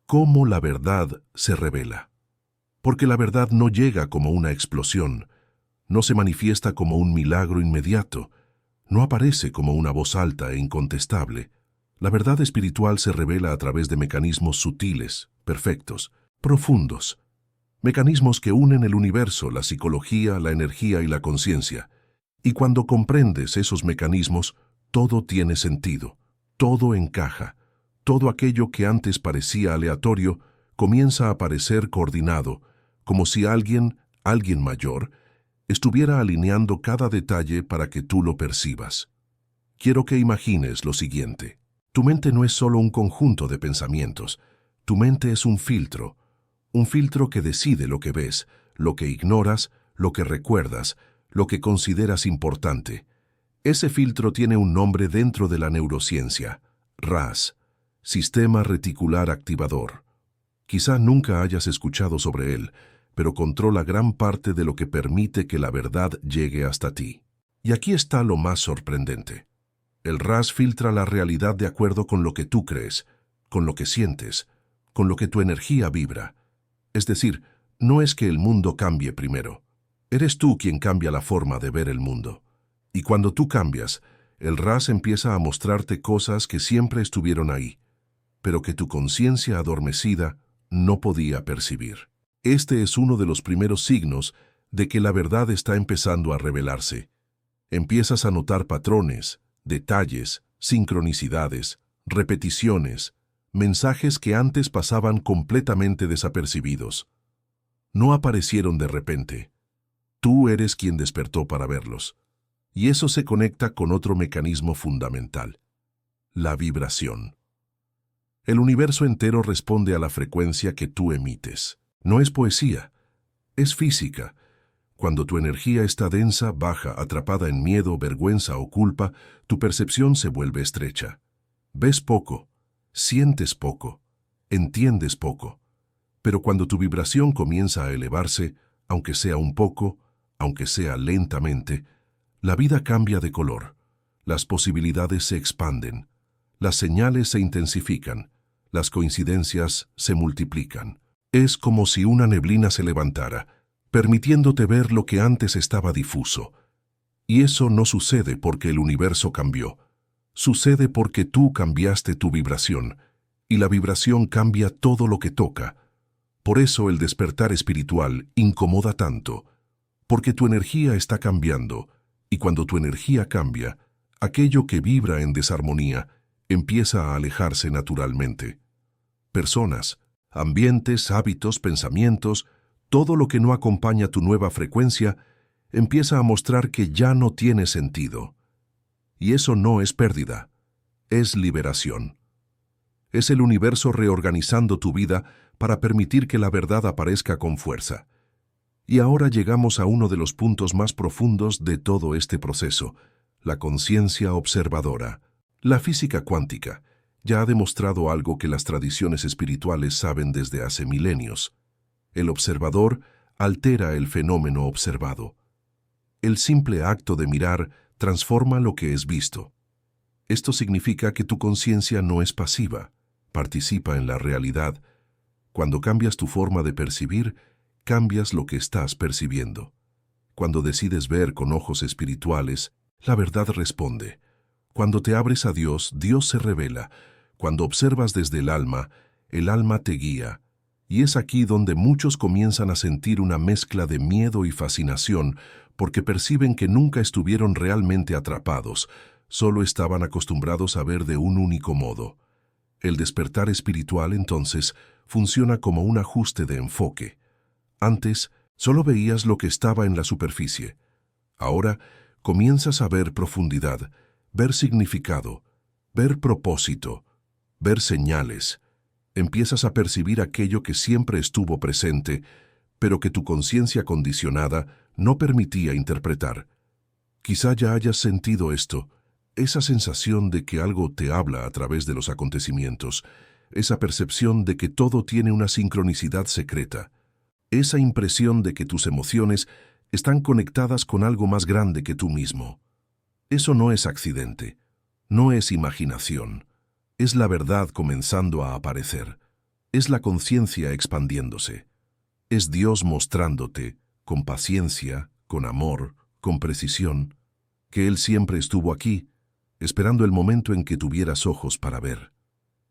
Cómo la verdad se revela. Porque la verdad no llega como una explosión, no se manifiesta como un milagro inmediato, no aparece como una voz alta e incontestable. La verdad espiritual se revela a través de mecanismos sutiles, perfectos, profundos. Mecanismos que unen el universo, la psicología, la energía y la conciencia. Y cuando comprendes esos mecanismos, todo tiene sentido, todo encaja. Todo aquello que antes parecía aleatorio comienza a parecer coordinado, como si alguien mayor, estuviera alineando cada detalle para que tú lo percibas. Quiero que imagines lo siguiente. Tu mente no es solo un conjunto de pensamientos. Tu mente es un filtro que decide lo que ves, lo que ignoras, lo que recuerdas, lo que consideras importante. Ese filtro tiene un nombre dentro de la neurociencia, RAS, Sistema Reticular Activador. Quizá nunca hayas escuchado sobre él, pero controla gran parte de lo que permite que la verdad llegue hasta ti. Y aquí está lo más sorprendente. El RAS filtra la realidad de acuerdo con lo que tú crees, con lo que sientes, con lo que tu energía vibra. Es decir, no es que el mundo cambie primero. Eres tú quien cambia la forma de ver el mundo. Y cuando tú cambias, el RAS empieza a mostrarte cosas que siempre estuvieron ahí, pero que tu conciencia adormecida no podía percibir. Este es uno de los primeros signos de que la verdad está empezando a revelarse. Empiezas a notar patrones, detalles, sincronicidades, repeticiones, mensajes que antes pasaban completamente desapercibidos. No aparecieron de repente. Tú eres quien despertó para verlos. Y eso se conecta con otro mecanismo fundamental: la vibración. El universo entero responde a la frecuencia que tú emites. No es poesía, es física. Cuando tu energía está densa, baja, atrapada en miedo, vergüenza o culpa, tu percepción se vuelve estrecha. Ves poco, sientes poco, entiendes poco. Pero cuando tu vibración comienza a elevarse, aunque sea un poco, aunque sea lentamente, la vida cambia de color. Las posibilidades se expanden, las señales se intensifican, las coincidencias se multiplican. Es como si una neblina se levantara, permitiéndote ver lo que antes estaba difuso. Y eso no sucede porque el universo cambió. Sucede porque tú cambiaste tu vibración, y la vibración cambia todo lo que toca. Por eso el despertar espiritual incomoda tanto, porque tu energía está cambiando, y cuando tu energía cambia, aquello que vibra en desarmonía empieza a alejarse naturalmente. Personas, ambientes, hábitos, pensamientos, todo lo que no acompaña tu nueva frecuencia empieza a mostrar que ya no tiene sentido. Y eso no es pérdida, es liberación. Es el universo reorganizando tu vida para permitir que la verdad aparezca con fuerza. Y ahora llegamos a uno de los puntos más profundos de todo este proceso, la conciencia observadora. La física cuántica ya ha demostrado algo que las tradiciones espirituales saben desde hace milenios. El observador altera el fenómeno observado. El simple acto de mirar transforma lo que es visto. Esto significa que tu conciencia no es pasiva, participa en la realidad. Cuando cambias tu forma de percibir, cambias lo que estás percibiendo. Cuando decides ver con ojos espirituales, la verdad responde. Cuando te abres a Dios, Dios se revela. Cuando observas desde el alma te guía. Y es aquí donde muchos comienzan a sentir una mezcla de miedo y fascinación, porque perciben que nunca estuvieron realmente atrapados, solo estaban acostumbrados a ver de un único modo. El despertar espiritual, entonces, funciona como un ajuste de enfoque. Antes, solo veías lo que estaba en la superficie. Ahora, comienzas a ver profundidad, ver significado, ver propósito, ver señales. Empiezas a percibir aquello que siempre estuvo presente, pero que tu conciencia condicionada no permitía interpretar. Quizá ya hayas sentido esto, esa sensación de que algo te habla a través de los acontecimientos, esa percepción de que todo tiene una sincronicidad secreta, esa impresión de que tus emociones están conectadas con algo más grande que tú mismo. Eso no es accidente, no es imaginación, es la verdad comenzando a aparecer, es la conciencia expandiéndose, es Dios mostrándote, con paciencia, con amor, con precisión, que Él siempre estuvo aquí, esperando el momento en que tuvieras ojos para ver.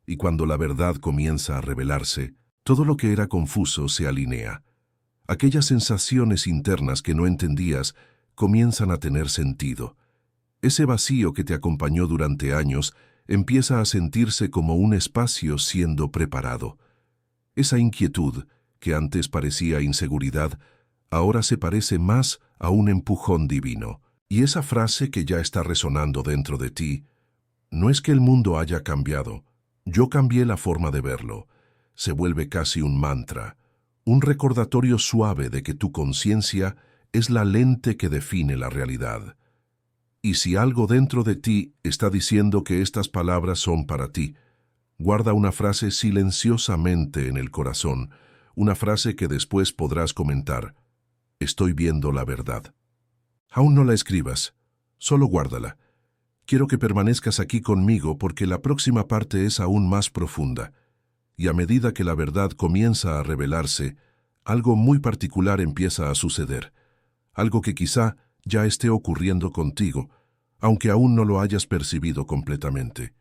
Y cuando la verdad comienza a revelarse, todo lo que era confuso se alinea. Aquellas sensaciones internas que no entendías comienzan a tener sentido. Ese vacío que te acompañó durante años empieza a sentirse como un espacio siendo preparado. Esa inquietud, que antes parecía inseguridad, ahora se parece más a un empujón divino. Y esa frase que ya está resonando dentro de ti, no es que el mundo haya cambiado, yo cambié la forma de verlo, se vuelve casi un mantra, un recordatorio suave de que tu conciencia es la lente que define la realidad. Y si algo dentro de ti está diciendo que estas palabras son para ti, guarda una frase silenciosamente en el corazón, una frase que después podrás comentar. Estoy viendo la verdad. Aún no la escribas, solo guárdala. Quiero que permanezcas aquí conmigo porque la próxima parte es aún más profunda. Y a medida que la verdad comienza a revelarse, algo muy particular empieza a suceder. Algo que quizá ya esté ocurriendo contigo, aunque aún no lo hayas percibido completamente.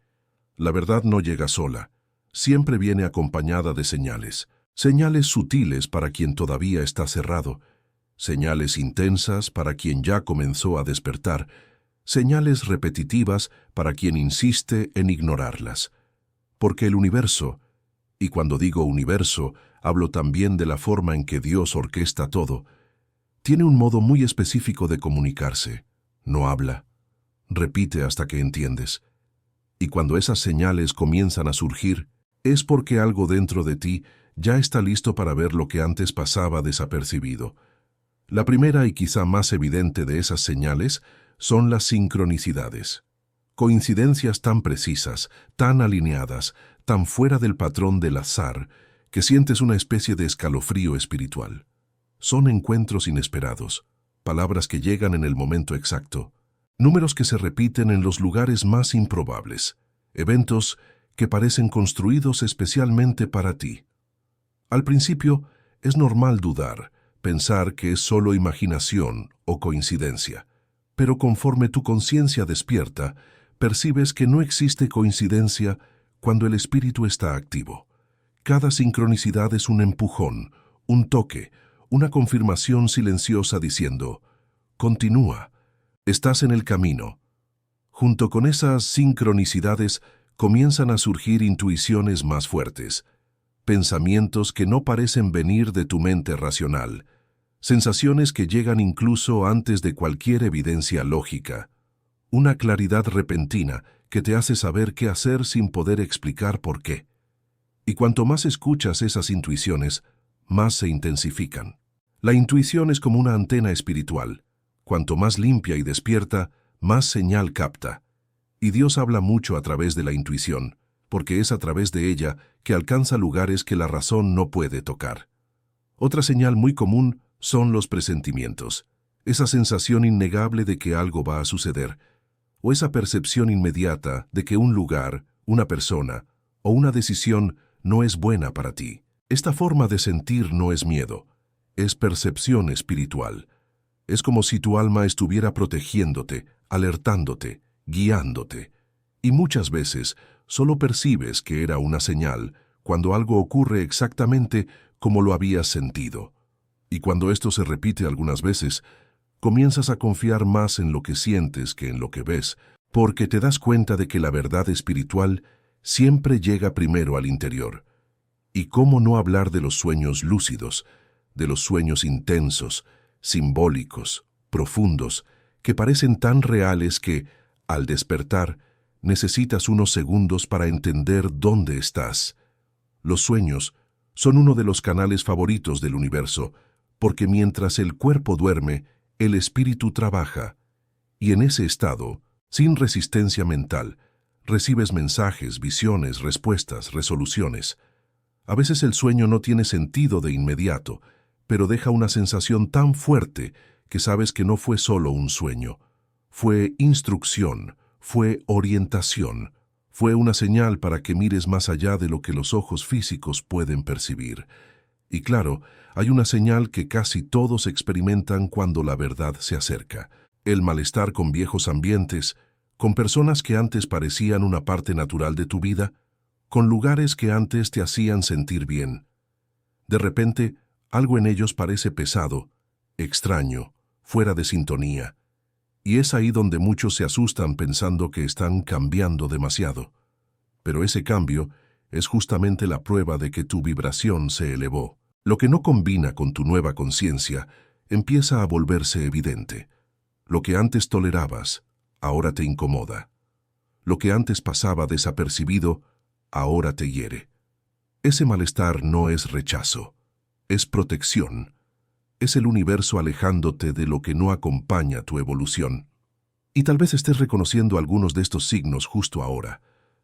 La verdad no llega sola, siempre viene acompañada de señales. Señales sutiles para quien todavía está cerrado, señales intensas para quien ya comenzó a despertar, señales repetitivas para quien insiste en ignorarlas. Porque el universo, y cuando digo universo, hablo también de la forma en que Dios orquesta todo, tiene un modo muy específico de comunicarse. No habla, repite hasta que entiendes. Y cuando esas señales comienzan a surgir, es porque algo dentro de ti ya está listo para ver lo que antes pasaba desapercibido. La primera y quizá más evidente de esas señales son las sincronicidades. Coincidencias tan precisas, tan alineadas, tan fuera del patrón del azar, que sientes una especie de escalofrío espiritual. Son encuentros inesperados, palabras que llegan en el momento exacto, números que se repiten en los lugares más improbables, eventos que parecen construidos especialmente para ti. Al principio, es normal dudar, pensar que es solo imaginación o coincidencia. Pero conforme tu conciencia despierta, percibes que no existe coincidencia cuando el espíritu está activo. Cada sincronicidad es un empujón, un toque, una confirmación silenciosa diciendo, continúa, estás en el camino. Junto con esas sincronicidades comienzan a surgir intuiciones más fuertes, pensamientos que no parecen venir de tu mente racional, sensaciones que llegan incluso antes de cualquier evidencia lógica, una claridad repentina que te hace saber qué hacer sin poder explicar por qué. Y cuanto más escuchas esas intuiciones, más se intensifican. La intuición es como una antena espiritual. Cuanto más limpia y despierta, más señal capta. Y Dios habla mucho a través de la intuición, porque es a través de ella que alcanza lugares que la razón no puede tocar. Otra señal muy común son los presentimientos, esa sensación innegable de que algo va a suceder, o esa percepción inmediata de que un lugar, una persona o una decisión no es buena para ti. Esta forma de sentir no es miedo, es percepción espiritual. Es como si tu alma estuviera protegiéndote, alertándote, guiándote. Y muchas veces solo percibes que era una señal cuando algo ocurre exactamente como lo habías sentido. Y cuando esto se repite algunas veces, comienzas a confiar más en lo que sientes que en lo que ves, porque te das cuenta de que la verdad espiritual siempre llega primero al interior. ¿Y cómo no hablar de los sueños lúcidos, de los sueños intensos, simbólicos, profundos, que parecen tan reales que, al despertar, necesitas unos segundos para entender dónde estás? Los sueños son uno de los canales favoritos del universo, porque mientras el cuerpo duerme, el espíritu trabaja, y en ese estado, sin resistencia mental, recibes mensajes, visiones, respuestas, resoluciones. A veces el sueño no tiene sentido de inmediato, pero deja una sensación tan fuerte que sabes que no fue solo un sueño. Fue instrucción, fue orientación, fue una señal para que mires más allá de lo que los ojos físicos pueden percibir. Y claro, hay una señal que casi todos experimentan cuando la verdad se acerca. El malestar con viejos ambientes, con personas que antes parecían una parte natural de tu vida, con lugares que antes te hacían sentir bien. De repente, algo en ellos parece pesado, extraño, fuera de sintonía. Y es ahí donde muchos se asustan pensando que están cambiando demasiado. Pero ese cambio es justamente la prueba de que tu vibración se elevó. Lo que no combina con tu nueva conciencia empieza a volverse evidente. Lo que antes tolerabas, ahora te incomoda. Lo que antes pasaba desapercibido, ahora te hiere. Ese malestar no es rechazo, es protección. Es el universo alejándote de lo que no acompaña tu evolución. Y tal vez estés reconociendo algunos de estos signos justo ahora.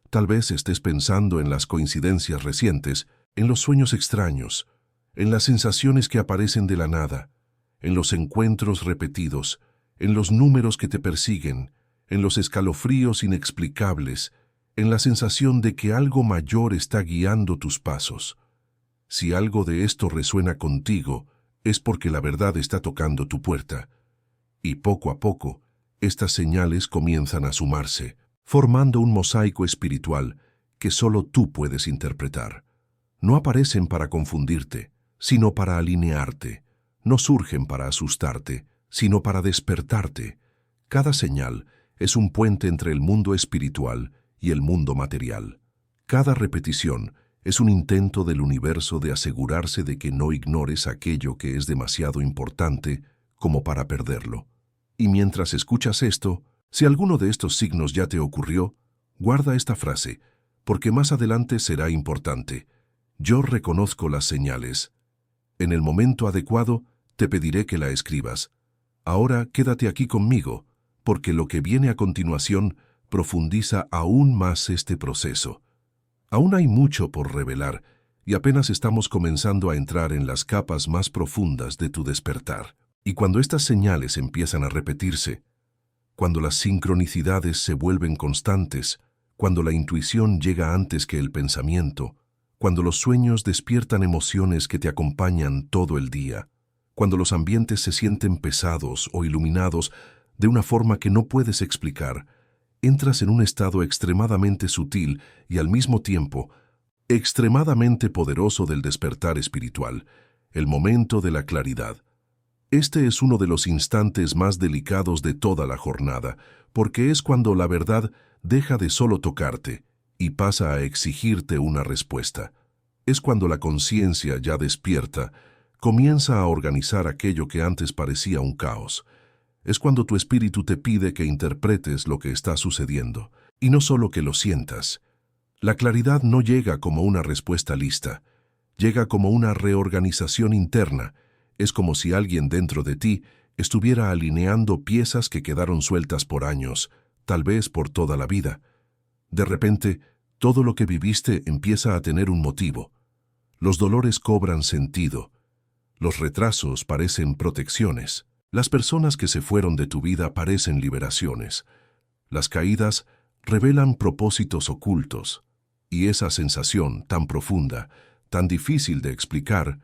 Tal vez estés pensando en las coincidencias recientes, en los sueños extraños, en las sensaciones que aparecen de la nada, en los encuentros repetidos, en los números que te persiguen, en los escalofríos inexplicables, en la sensación de que algo mayor está guiando tus pasos. Si algo de esto resuena contigo, es porque la verdad está tocando tu puerta. Y poco a poco, estas señales comienzan a sumarse, formando un mosaico espiritual que solo tú puedes interpretar. No aparecen para confundirte, sino para alinearte. No surgen para asustarte, sino para despertarte. Cada señal es un puente entre el mundo espiritual y el mundo material. Cada repetición es un intento del universo de asegurarse de que no ignores aquello que es demasiado importante como para perderlo. Y mientras escuchas esto, si alguno de estos signos ya te ocurrió, guarda esta frase, porque más adelante será importante. Yo reconozco las señales. En el momento adecuado, te pediré que la escribas. Ahora quédate aquí conmigo, porque lo que viene a continuación profundiza aún más este proceso. Aún hay mucho por revelar, y apenas estamos comenzando a entrar en las capas más profundas de tu despertar. Y cuando estas señales empiezan a repetirse, cuando las sincronicidades se vuelven constantes, cuando la intuición llega antes que el pensamiento, cuando los sueños despiertan emociones que te acompañan todo el día, cuando los ambientes se sienten pesados o iluminados, de una forma que no puedes explicar, entras en un estado extremadamente sutil y al mismo tiempo extremadamente poderoso del despertar espiritual, el momento de la claridad. Este es uno de los instantes más delicados de toda la jornada, porque es cuando la verdad deja de solo tocarte y pasa a exigirte una respuesta. Es cuando la conciencia, ya despierta, comienza a organizar aquello que antes parecía un caos. Es cuando tu espíritu te pide que interpretes lo que está sucediendo, y no solo que lo sientas. La claridad no llega como una respuesta lista, llega como una reorganización interna. Es como si alguien dentro de ti estuviera alineando piezas que quedaron sueltas por años, tal vez por toda la vida. De repente, todo lo que viviste empieza a tener un motivo. Los dolores cobran sentido. Los retrasos parecen protecciones. Las personas que se fueron de tu vida parecen liberaciones. Las caídas revelan propósitos ocultos. Y esa sensación tan profunda, tan difícil de explicar,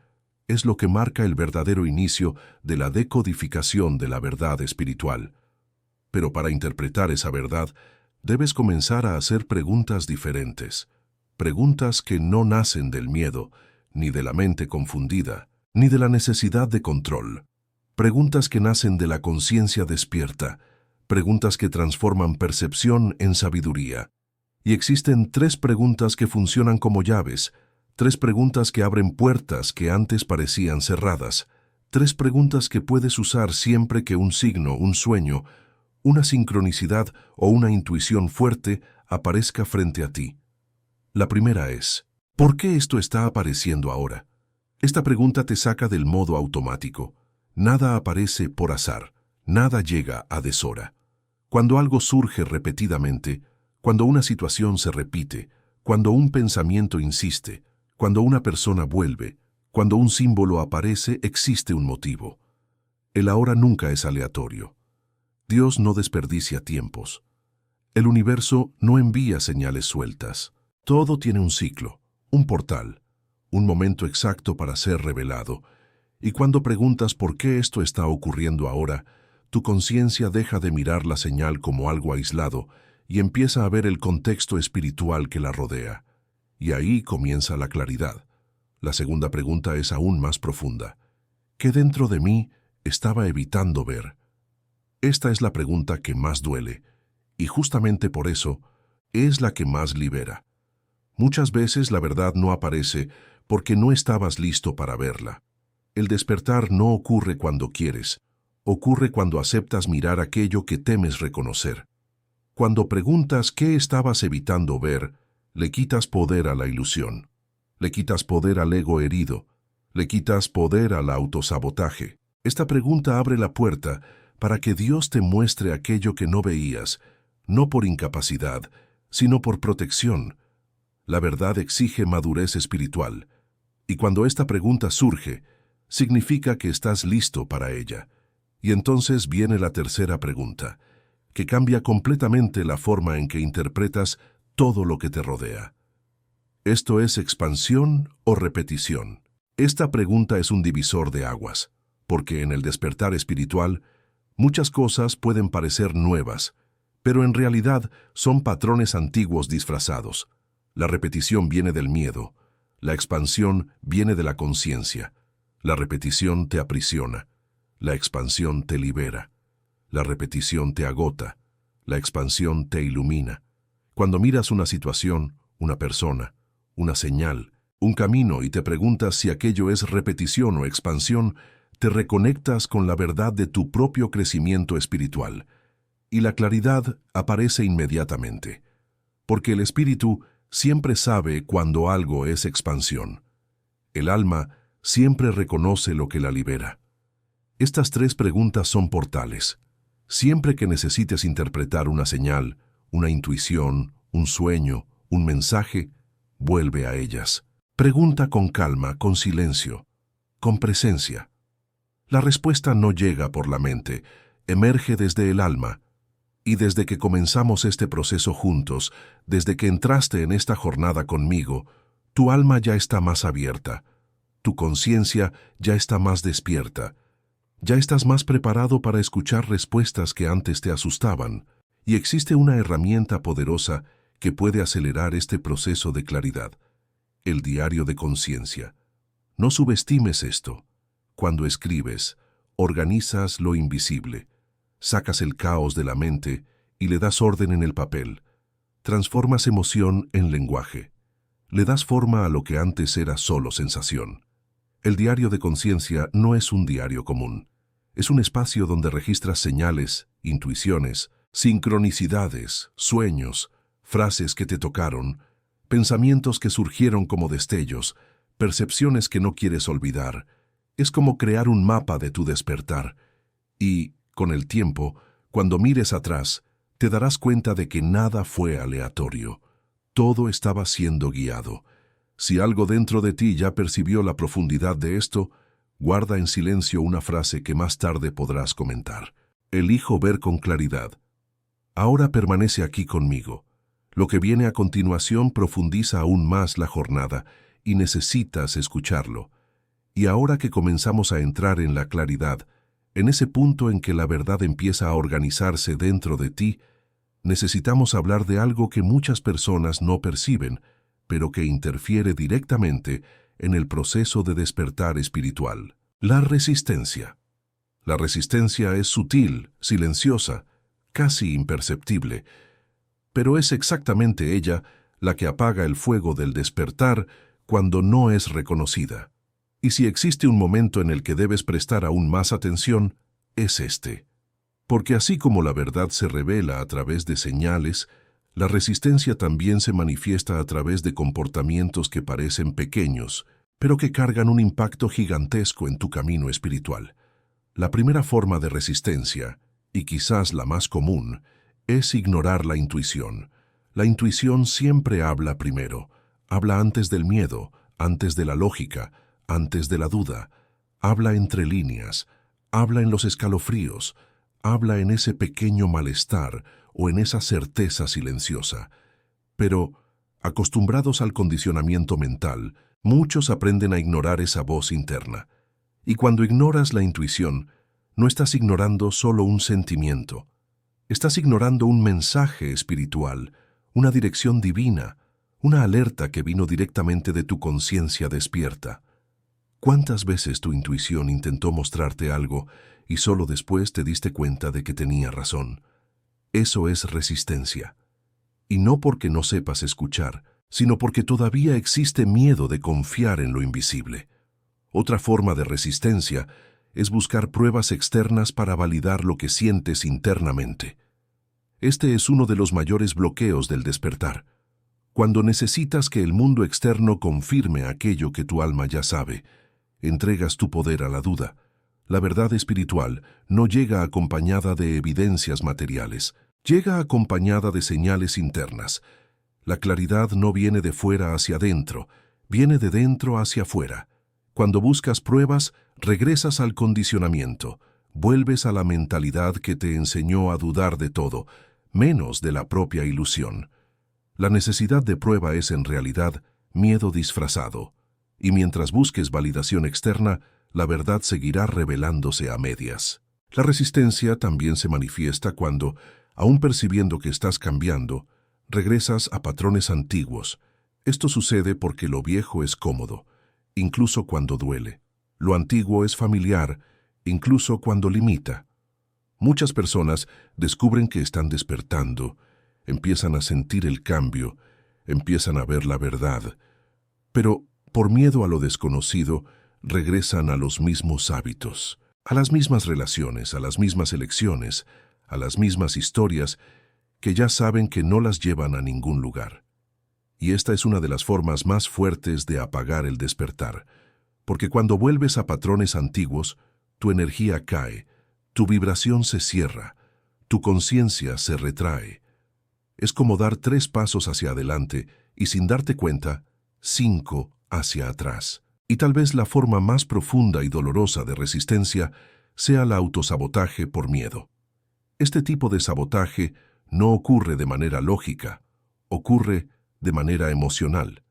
es lo que marca el verdadero inicio de la decodificación de la verdad espiritual. Pero para interpretar esa verdad, debes comenzar a hacer preguntas diferentes. Preguntas que no nacen del miedo, ni de la mente confundida, ni de la necesidad de control. Preguntas que nacen de la conciencia despierta. Preguntas que transforman percepción en sabiduría. Y existen 3 preguntas que funcionan como llaves. 3 preguntas que abren puertas que antes parecían cerradas. 3 preguntas que puedes usar siempre que un signo, un sueño, una sincronicidad o una intuición fuerte aparezca frente a ti. La primera es, ¿por qué esto está apareciendo ahora? Esta pregunta te saca del modo automático. Nada aparece por azar, nada llega a deshora. Cuando algo surge repetidamente, cuando una situación se repite, cuando un pensamiento insiste, cuando una persona vuelve, cuando un símbolo aparece, existe un motivo. El ahora nunca es aleatorio. Dios no desperdicia tiempos. El universo no envía señales sueltas. Todo tiene un ciclo, un portal, un momento exacto para ser revelado. Y cuando preguntas por qué esto está ocurriendo ahora, tu conciencia deja de mirar la señal como algo aislado y empieza a ver el contexto espiritual que la rodea. Y ahí comienza la claridad. La segunda pregunta es aún más profunda. ¿Qué dentro de mí estaba evitando ver? Esta es la pregunta que más duele, y justamente por eso es la que más libera. Muchas veces la verdad no aparece porque no estabas listo para verla. El despertar no ocurre cuando quieres, ocurre cuando aceptas mirar aquello que temes reconocer. Cuando preguntas qué estabas evitando ver, le quitas poder a la ilusión, le quitas poder al ego herido, le quitas poder al autosabotaje. Esta pregunta abre la puerta para que Dios te muestre aquello que no veías, no por incapacidad, sino por protección. La verdad exige madurez espiritual, y cuando esta pregunta surge, significa que estás listo para ella. Y entonces viene la tercera pregunta, que cambia completamente la forma en que interpretas todo lo que te rodea. ¿Esto es expansión o repetición? Esta pregunta es un divisor de aguas, porque en el despertar espiritual, muchas cosas pueden parecer nuevas, pero en realidad son patrones antiguos disfrazados. La repetición viene del miedo, la expansión viene de la conciencia. La repetición te aprisiona, la expansión te libera. La repetición te agota, la expansión te ilumina. Cuando miras una situación, una persona, una señal, un camino y te preguntas si aquello es repetición o expansión, te reconectas con la verdad de tu propio crecimiento espiritual. Y la claridad aparece inmediatamente, porque el espíritu siempre sabe cuando algo es expansión. El alma siempre reconoce lo que la libera. Estas 3 preguntas son portales. Siempre que necesites interpretar una señal, una intuición, un sueño, un mensaje, vuelve a ellas. Pregunta con calma, con silencio, con presencia. La respuesta no llega por la mente, emerge desde el alma. Y desde que comenzamos este proceso juntos, desde que entraste en esta jornada conmigo, tu alma ya está más abierta, tu conciencia ya está más despierta. Ya estás más preparado para escuchar respuestas que antes te asustaban, y existe una herramienta poderosa que puede acelerar este proceso de claridad: el diario de conciencia. No subestimes esto. Cuando escribes, organizas lo invisible, sacas el caos de la mente y le das orden en el papel. Transformas emoción en lenguaje. Le das forma a lo que antes era solo sensación. El diario de conciencia no es un diario común. Es un espacio donde registras señales, intuiciones, sincronicidades, sueños, frases que te tocaron, pensamientos que surgieron como destellos, percepciones que no quieres olvidar. Es como crear un mapa de tu despertar. Y, con el tiempo, cuando mires atrás, te darás cuenta de que nada fue aleatorio. Todo estaba siendo guiado. Si algo dentro de ti ya percibió la profundidad de esto, guarda en silencio una frase que más tarde podrás comentar. Elijo ver con claridad. Ahora permanece aquí conmigo. Lo que viene a continuación profundiza aún más la jornada y necesitas escucharlo. Y ahora que comenzamos a entrar en la claridad, en ese punto en que la verdad empieza a organizarse dentro de ti, necesitamos hablar de algo que muchas personas no perciben, pero que interfiere directamente en el proceso de despertar espiritual: la resistencia. La resistencia es sutil, silenciosa, casi imperceptible, pero es exactamente ella la que apaga el fuego del despertar cuando no es reconocida. Y si existe un momento en el que debes prestar aún más atención, es este. Porque así como la verdad se revela a través de señales, la resistencia también se manifiesta a través de comportamientos que parecen pequeños, pero que cargan un impacto gigantesco en tu camino espiritual. La primera forma de resistencia, y quizás la más común, es ignorar la intuición. La intuición siempre habla primero. Habla antes del miedo, antes de la lógica, antes de la duda. Habla entre líneas, habla en los escalofríos, habla en ese pequeño malestar o en esa certeza silenciosa. Pero, acostumbrados al condicionamiento mental, muchos aprenden a ignorar esa voz interna. Y cuando ignoras la intuición, no estás ignorando solo un sentimiento. Estás ignorando un mensaje espiritual, una dirección divina, una alerta que vino directamente de tu conciencia despierta. ¿Cuántas veces tu intuición intentó mostrarte algo y solo después te diste cuenta de que tenía razón? Eso es resistencia. Y no porque no sepas escuchar, sino porque todavía existe miedo de confiar en lo invisible. Otra forma de resistencia es buscar pruebas externas para validar lo que sientes internamente. Este es uno de los mayores bloqueos del despertar. Cuando necesitas que el mundo externo confirme aquello que tu alma ya sabe, entregas tu poder a la duda. La verdad espiritual no llega acompañada de evidencias materiales, llega acompañada de señales internas. La claridad no viene de fuera hacia adentro, viene de dentro hacia afuera. Cuando buscas pruebas, regresas al condicionamiento, vuelves a la mentalidad que te enseñó a dudar de todo, menos de la propia ilusión. La necesidad de prueba es en realidad miedo disfrazado, y mientras busques validación externa, la verdad seguirá revelándose a medias. La resistencia también se manifiesta cuando, aun percibiendo que estás cambiando, regresas a patrones antiguos. Esto sucede porque lo viejo es cómodo, incluso cuando duele. Lo antiguo es familiar, incluso cuando limita. Muchas personas descubren que están despertando, empiezan a sentir el cambio, empiezan a ver la verdad, pero por miedo a lo desconocido, regresan a los mismos hábitos, a las mismas relaciones, a las mismas elecciones, a las mismas historias que ya saben que no las llevan a ningún lugar. Y esta es una de las formas más fuertes de apagar el despertar, porque cuando vuelves a patrones antiguos, tu energía cae, tu vibración se cierra, tu conciencia se retrae. Es como dar 3 pasos hacia adelante y sin darte cuenta, 5 hacia atrás. Y tal vez la forma más profunda y dolorosa de resistencia sea el autosabotaje por miedo. Este tipo de sabotaje no ocurre de manera lógica, ocurre de manera emocional.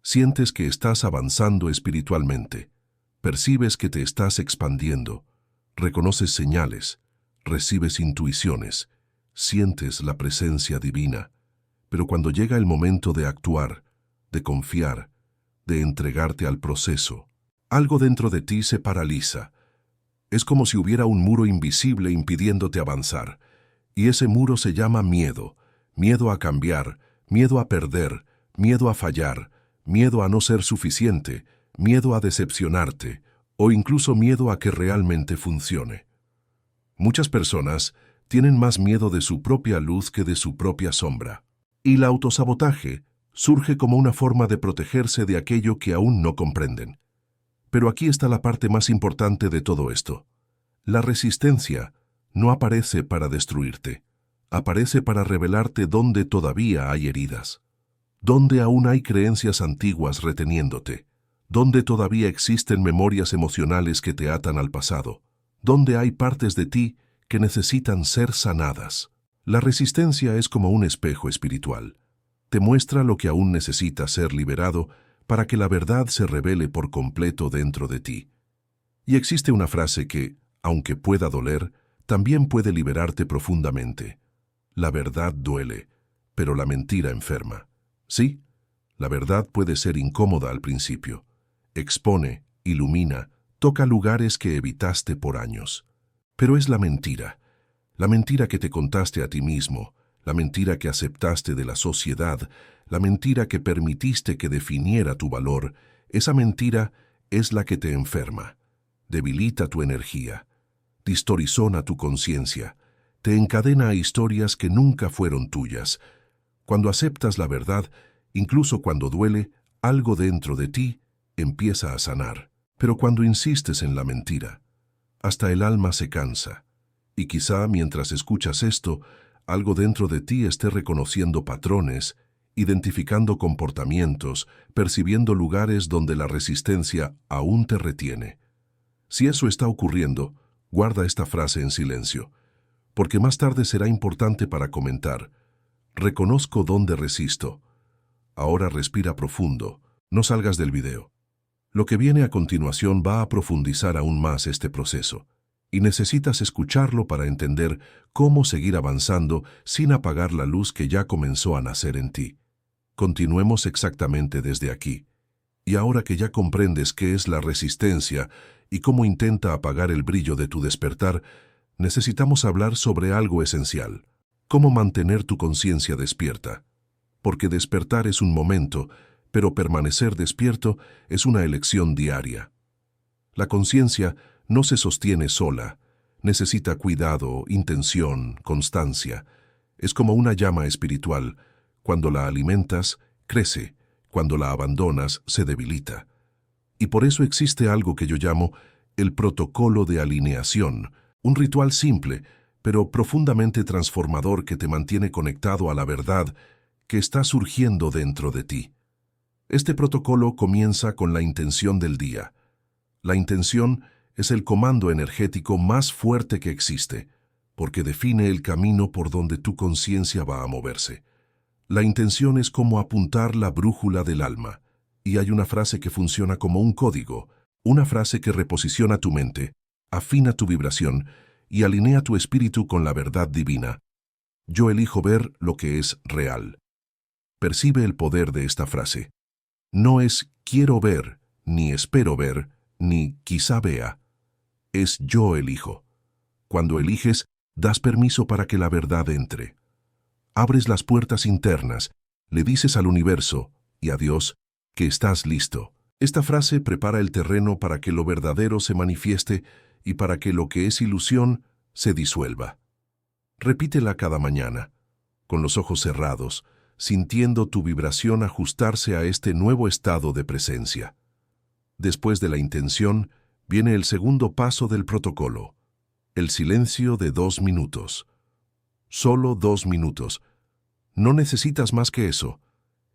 Sientes que estás avanzando espiritualmente, percibes que te estás expandiendo, Reconoces señales, recibes intuiciones, sientes la presencia divina. Pero cuando llega el momento de actuar, de confiar, de entregarte al proceso, algo dentro de ti se paraliza. Es como si hubiera un muro invisible impidiéndote avanzar. Y ese muro se llama miedo. Miedo a cambiar, miedo a perder, miedo a fallar, miedo a no ser suficiente, miedo a decepcionarte, o incluso miedo a que realmente funcione. Muchas personas tienen más miedo de su propia luz que de su propia sombra. Y el autosabotaje surge como una forma de protegerse de aquello que aún no comprenden. Pero aquí está la parte más importante de todo esto. La resistencia no aparece para destruirte, aparece para revelarte dónde todavía hay heridas, dónde aún hay creencias antiguas reteniéndote, dónde todavía existen memorias emocionales que te atan al pasado, dónde hay partes de ti que necesitan ser sanadas. La resistencia es como un espejo espiritual. Te muestra lo que aún necesita ser liberado para que la verdad se revele por completo dentro de ti. Y existe una frase que, aunque pueda doler, también puede liberarte profundamente. La verdad duele, pero la mentira enferma. Sí, la verdad puede ser incómoda al principio. Expone, ilumina, toca lugares que evitaste por años. Pero es la mentira que te contaste a ti mismo, la mentira que aceptaste de la sociedad, la mentira que permitiste que definiera tu valor, esa mentira es la que te enferma, debilita tu energía, distorizona tu conciencia, te encadena a historias que nunca fueron tuyas. Cuando aceptas la verdad, incluso cuando duele, algo dentro de ti empieza a sanar. Pero cuando insistes en la mentira, hasta el alma se cansa. Y quizá mientras escuchas esto, algo dentro de ti esté reconociendo patrones, identificando comportamientos, percibiendo lugares donde la resistencia aún te retiene. Si eso está ocurriendo, guarda esta frase en silencio, porque más tarde será importante para comentar. Reconozco dónde resisto. Ahora respira profundo, no salgas del video. Lo que viene a continuación va a profundizar aún más este proceso. Y necesitas escucharlo para entender cómo seguir avanzando sin apagar la luz que ya comenzó a nacer en ti. Continuemos exactamente desde aquí. Y ahora que ya comprendes qué es la resistencia y cómo intenta apagar el brillo de tu despertar, necesitamos hablar sobre algo esencial. Cómo mantener tu conciencia despierta. Porque despertar es un momento, pero permanecer despierto es una elección diaria. La conciencia no se sostiene sola, necesita cuidado, intención, constancia. Es como una llama espiritual. Cuando la alimentas, crece. Cuando la abandonas, se debilita. Y por eso existe algo que yo llamo el protocolo de alineación, un ritual simple, pero profundamente transformador que te mantiene conectado a la verdad que está surgiendo dentro de ti. Este protocolo comienza con la intención del día. La intención es el comando energético más fuerte que existe, porque define el camino por donde tu conciencia va a moverse. La intención es como apuntar la brújula del alma, y hay una frase que funciona como un código, una frase que reposiciona tu mente, afina tu vibración y alinea tu espíritu con la verdad divina. Yo elijo ver lo que es real. Percibe el poder de esta frase. No es quiero ver, ni espero ver, ni quizá vea. Es yo elijo. Cuando eliges, das permiso para que la verdad entre. Abres las puertas internas, le dices al universo y a Dios que estás listo. Esta frase prepara el terreno para que lo verdadero se manifieste y para que lo que es ilusión se disuelva. Repítela cada mañana, con los ojos cerrados, sintiendo tu vibración ajustarse a este nuevo estado de presencia. Después de la intención, viene el segundo paso del protocolo, el silencio de 2 minutos. Solo 2 minutos. No necesitas más que eso.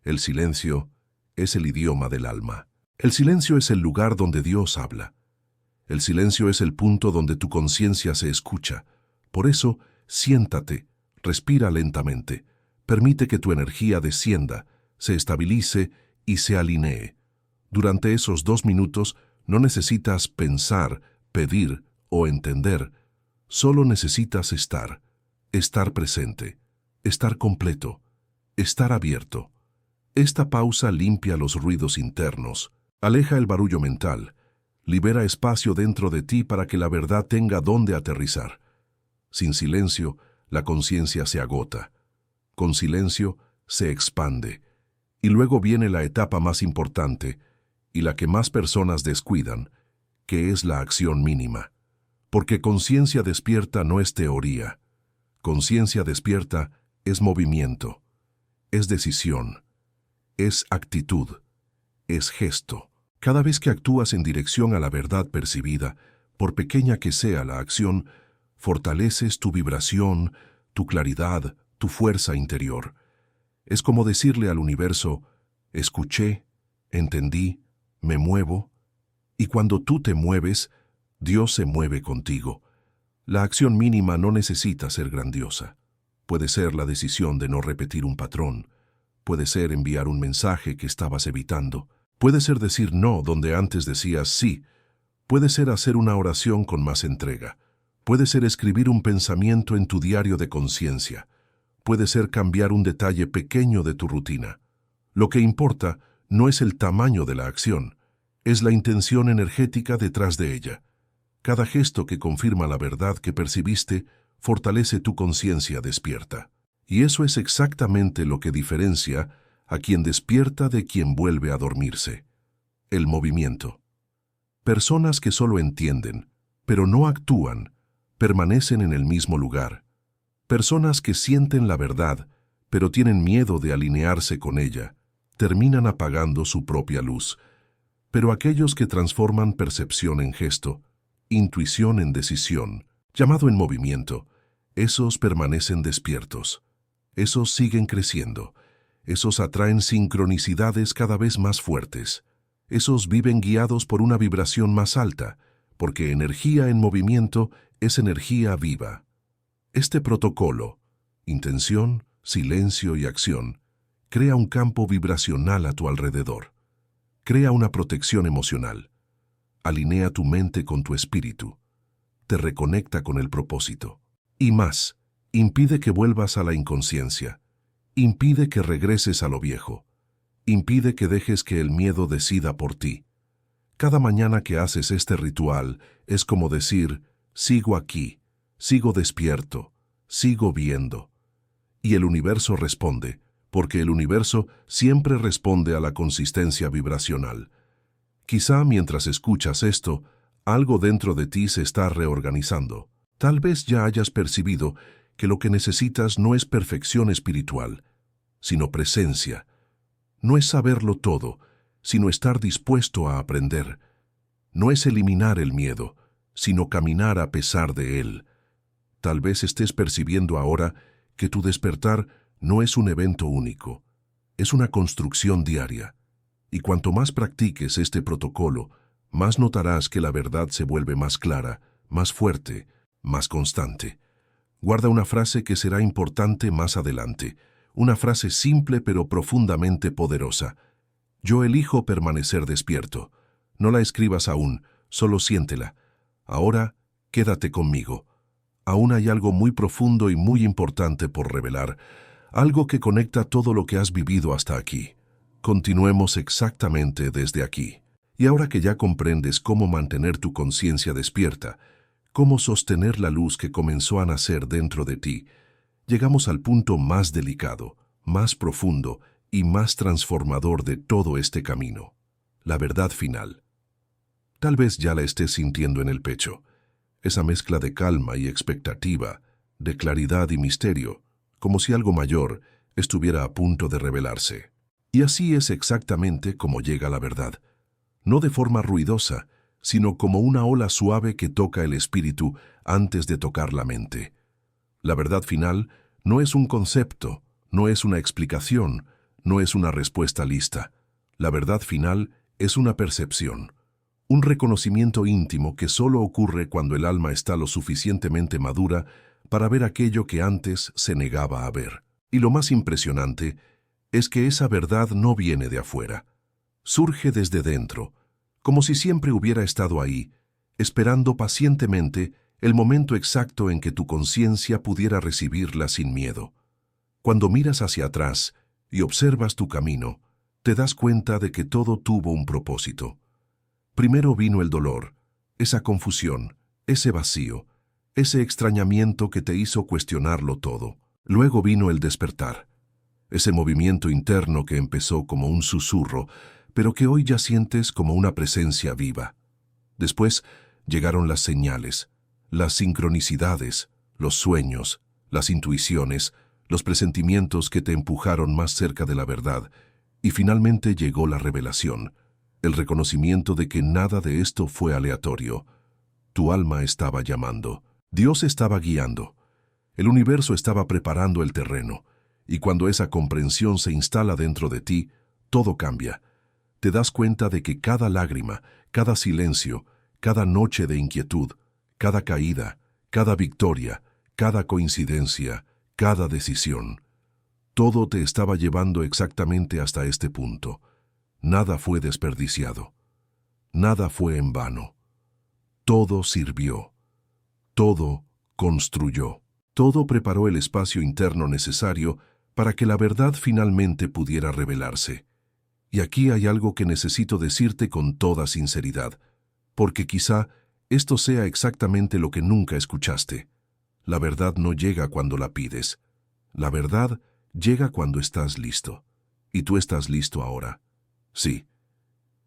El silencio es el idioma del alma. El silencio es el lugar donde Dios habla. El silencio es el punto donde tu conciencia se escucha. Por eso, siéntate, respira lentamente, permite que tu energía descienda, se estabilice y se alinee. Durante esos 2 minutos no necesitas pensar, pedir o entender, solo necesitas estar presente, estar completo, estar abierto. Esta pausa limpia los ruidos internos, aleja el barullo mental, libera espacio dentro de ti para que la verdad tenga dónde aterrizar. Sin silencio, la conciencia se agota. Con silencio, se expande. Y luego viene la etapa más importante, y la que más personas descuidan, que es la acción mínima. Porque conciencia despierta no es teoría. Conciencia despierta es movimiento, es decisión, es actitud, es gesto. Cada vez que actúas en dirección a la verdad percibida, por pequeña que sea la acción, fortaleces tu vibración, tu claridad, tu fuerza interior. Es como decirle al universo, escuché, entendí, me muevo, y cuando tú te mueves, Dios se mueve contigo. La acción mínima no necesita ser grandiosa. Puede ser la decisión de no repetir un patrón, puede ser enviar un mensaje que estabas evitando, puede ser decir no donde antes decías sí, puede ser hacer una oración con más entrega, puede ser escribir un pensamiento en tu diario de conciencia, puede ser cambiar un detalle pequeño de tu rutina. Lo que importa no es el tamaño de la acción, es la intención energética detrás de ella. Cada gesto que confirma la verdad que percibiste fortalece tu conciencia despierta. Y eso es exactamente lo que diferencia a quien despierta de quien vuelve a dormirse. El movimiento. Personas que solo entienden, pero no actúan, permanecen en el mismo lugar. Personas que sienten la verdad, pero tienen miedo de alinearse con ella, terminan apagando su propia luz. Pero aquellos que transforman percepción en gesto, intuición en decisión, llamado en movimiento, esos permanecen despiertos. Esos siguen creciendo. Esos atraen sincronicidades cada vez más fuertes. Esos viven guiados por una vibración más alta, porque energía en movimiento es energía viva. Este protocolo, intención, silencio y acción, crea un campo vibracional a tu alrededor. Crea una protección emocional. Alinea tu mente con tu espíritu. Te reconecta con el propósito. Y más, impide que vuelvas a la inconsciencia. Impide que regreses a lo viejo. Impide que dejes que el miedo decida por ti. Cada mañana que haces este ritual es como decir, sigo aquí, sigo despierto, sigo viendo. Y el universo responde, porque el universo siempre responde a la consistencia vibracional. Quizá mientras escuchas esto, algo dentro de ti se está reorganizando. Tal vez ya hayas percibido que lo que necesitas no es perfección espiritual, sino presencia. No es saberlo todo, sino estar dispuesto a aprender. No es eliminar el miedo, sino caminar a pesar de él. Tal vez estés percibiendo ahora que tu despertar no es un evento único, es una construcción diaria. Y cuanto más practiques este protocolo, más notarás que la verdad se vuelve más clara, más fuerte, más constante. Guarda una frase que será importante más adelante, una frase simple pero profundamente poderosa. Yo elijo permanecer despierto. No la escribas aún, solo siéntela. Ahora, quédate conmigo. Aún hay algo muy profundo y muy importante por revelar, algo que conecta todo lo que has vivido hasta aquí. Continuemos exactamente desde aquí. Y ahora que ya comprendes cómo mantener tu conciencia despierta, cómo sostener la luz que comenzó a nacer dentro de ti, llegamos al punto más delicado, más profundo y más transformador de todo este camino, la verdad final. Tal vez ya la estés sintiendo en el pecho, esa mezcla de calma y expectativa, de claridad y misterio, como si algo mayor estuviera a punto de revelarse. Y así es exactamente como llega la verdad, no de forma ruidosa, sino como una ola suave que toca el espíritu antes de tocar la mente. La verdad final no es un concepto, no es una explicación, no es una respuesta lista. La verdad final es una percepción, un reconocimiento íntimo que solo ocurre cuando el alma está lo suficientemente madura para ver aquello que antes se negaba a ver. Y lo más impresionante es que esa verdad no viene de afuera. Surge desde dentro, como si siempre hubiera estado ahí, esperando pacientemente el momento exacto en que tu conciencia pudiera recibirla sin miedo. Cuando miras hacia atrás y observas tu camino, te das cuenta de que todo tuvo un propósito. Primero vino el dolor, esa confusión, ese vacío, ese extrañamiento que te hizo cuestionarlo todo. Luego vino el despertar, ese movimiento interno que empezó como un susurro, pero que hoy ya sientes como una presencia viva. Después llegaron las señales, las sincronicidades, los sueños, las intuiciones, los presentimientos que te empujaron más cerca de la verdad, y finalmente llegó la revelación, el reconocimiento de que nada de esto fue aleatorio. Tu alma estaba llamando, Dios estaba guiando, el universo estaba preparando el terreno, y cuando esa comprensión se instala dentro de ti, todo cambia. Te das cuenta de que cada lágrima, cada silencio, cada noche de inquietud, cada caída, cada victoria, cada coincidencia, cada decisión, todo te estaba llevando exactamente hasta este punto. Nada fue desperdiciado. Nada fue en vano. Todo sirvió. Todo construyó. Todo preparó el espacio interno necesario para que la verdad finalmente pudiera revelarse. Y aquí hay algo que necesito decirte con toda sinceridad, porque quizá esto sea exactamente lo que nunca escuchaste. La verdad no llega cuando la pides. La verdad llega cuando estás listo. Y tú estás listo ahora. Sí.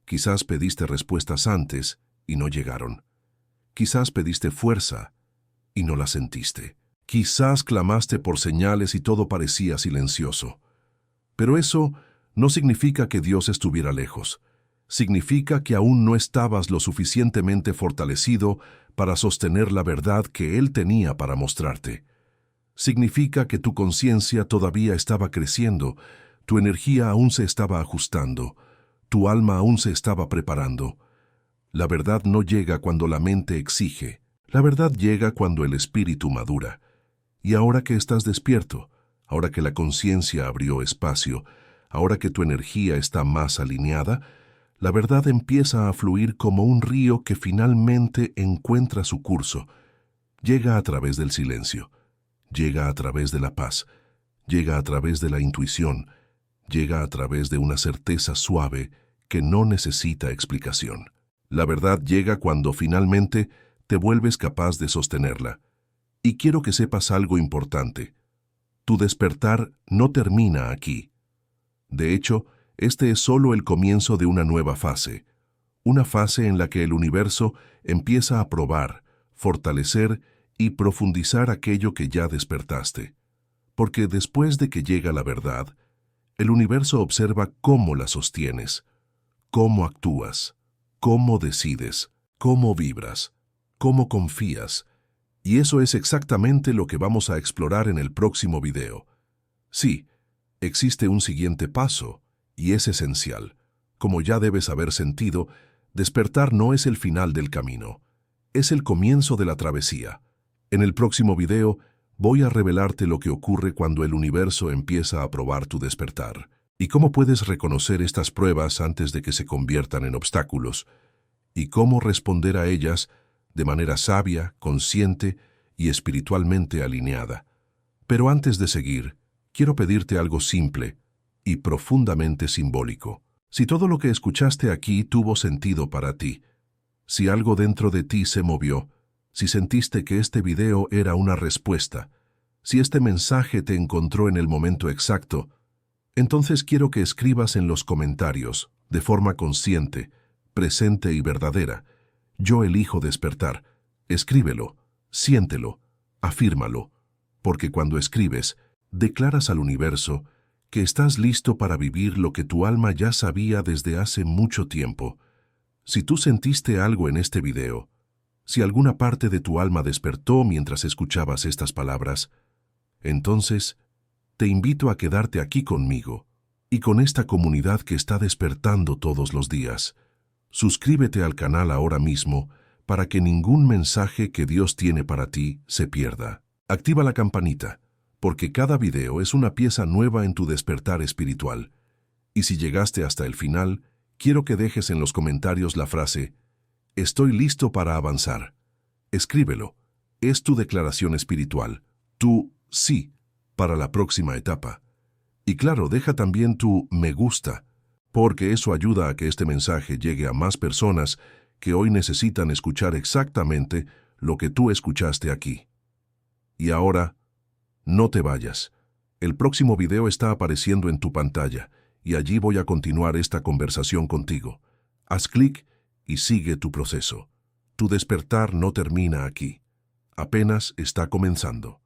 Quizás pediste respuestas antes y no llegaron. Quizás pediste fuerza y no la sentiste. Quizás clamaste por señales y todo parecía silencioso. Pero eso no significa que Dios estuviera lejos. Significa que aún no estabas lo suficientemente fortalecido para sostener la verdad que Él tenía para mostrarte. Significa que tu conciencia todavía estaba creciendo, tu energía aún se estaba ajustando, tu alma aún se estaba preparando. La verdad no llega cuando la mente exige, la verdad llega cuando el espíritu madura. Y ahora que estás despierto, ahora que la conciencia abrió espacio, ahora que tu energía está más alineada, la verdad empieza a fluir como un río que finalmente encuentra su curso. Llega a través del silencio, llega a través de la paz, llega a través de la intuición, llega a través de una certeza suave que no necesita explicación. La verdad llega cuando finalmente te vuelves capaz de sostenerla. Y quiero que sepas algo importante. Tu despertar no termina aquí. De hecho, este es solo el comienzo de una nueva fase. Una fase en la que el universo empieza a probar, fortalecer y profundizar aquello que ya despertaste. Porque después de que llega la verdad, el universo observa cómo la sostienes, cómo actúas, cómo decides, cómo vibras, cómo confías. Y eso es exactamente lo que vamos a explorar en el próximo video. Sí, existe un siguiente paso, y es esencial. Como ya debes haber sentido, despertar no es el final del camino, es el comienzo de la travesía. En el próximo video voy a revelarte lo que ocurre cuando el universo empieza a probar tu despertar, y cómo puedes reconocer estas pruebas antes de que se conviertan en obstáculos, y cómo responder a ellas de manera sabia, consciente y espiritualmente alineada. Pero antes de seguir, quiero pedirte algo simple y profundamente simbólico. Si todo lo que escuchaste aquí tuvo sentido para ti, si algo dentro de ti se movió, si sentiste que este video era una respuesta, si este mensaje te encontró en el momento exacto, entonces quiero que escribas en los comentarios, de forma consciente, presente y verdadera: yo elijo despertar. Escríbelo, siéntelo, afírmalo, porque cuando escribes, declaras al universo que estás listo para vivir lo que tu alma ya sabía desde hace mucho tiempo. Si tú sentiste algo en este video, si alguna parte de tu alma despertó mientras escuchabas estas palabras, entonces te invito a quedarte aquí conmigo y con esta comunidad que está despertando todos los días. Suscríbete al canal ahora mismo para que ningún mensaje que Dios tiene para ti se pierda. Activa la campanita, porque cada video es una pieza nueva en tu despertar espiritual. Y si llegaste hasta el final, quiero que dejes en los comentarios la frase: Estoy listo para avanzar. Escríbelo. Es tu declaración espiritual. Tu sí para la próxima etapa. Y claro, deja también tu me gusta, porque eso ayuda a que este mensaje llegue a más personas que hoy necesitan escuchar exactamente lo que tú escuchaste aquí. Y ahora, no te vayas. El próximo video está apareciendo en tu pantalla y allí voy a continuar esta conversación contigo. Haz clic y sigue tu proceso. Tu despertar no termina aquí. Apenas está comenzando.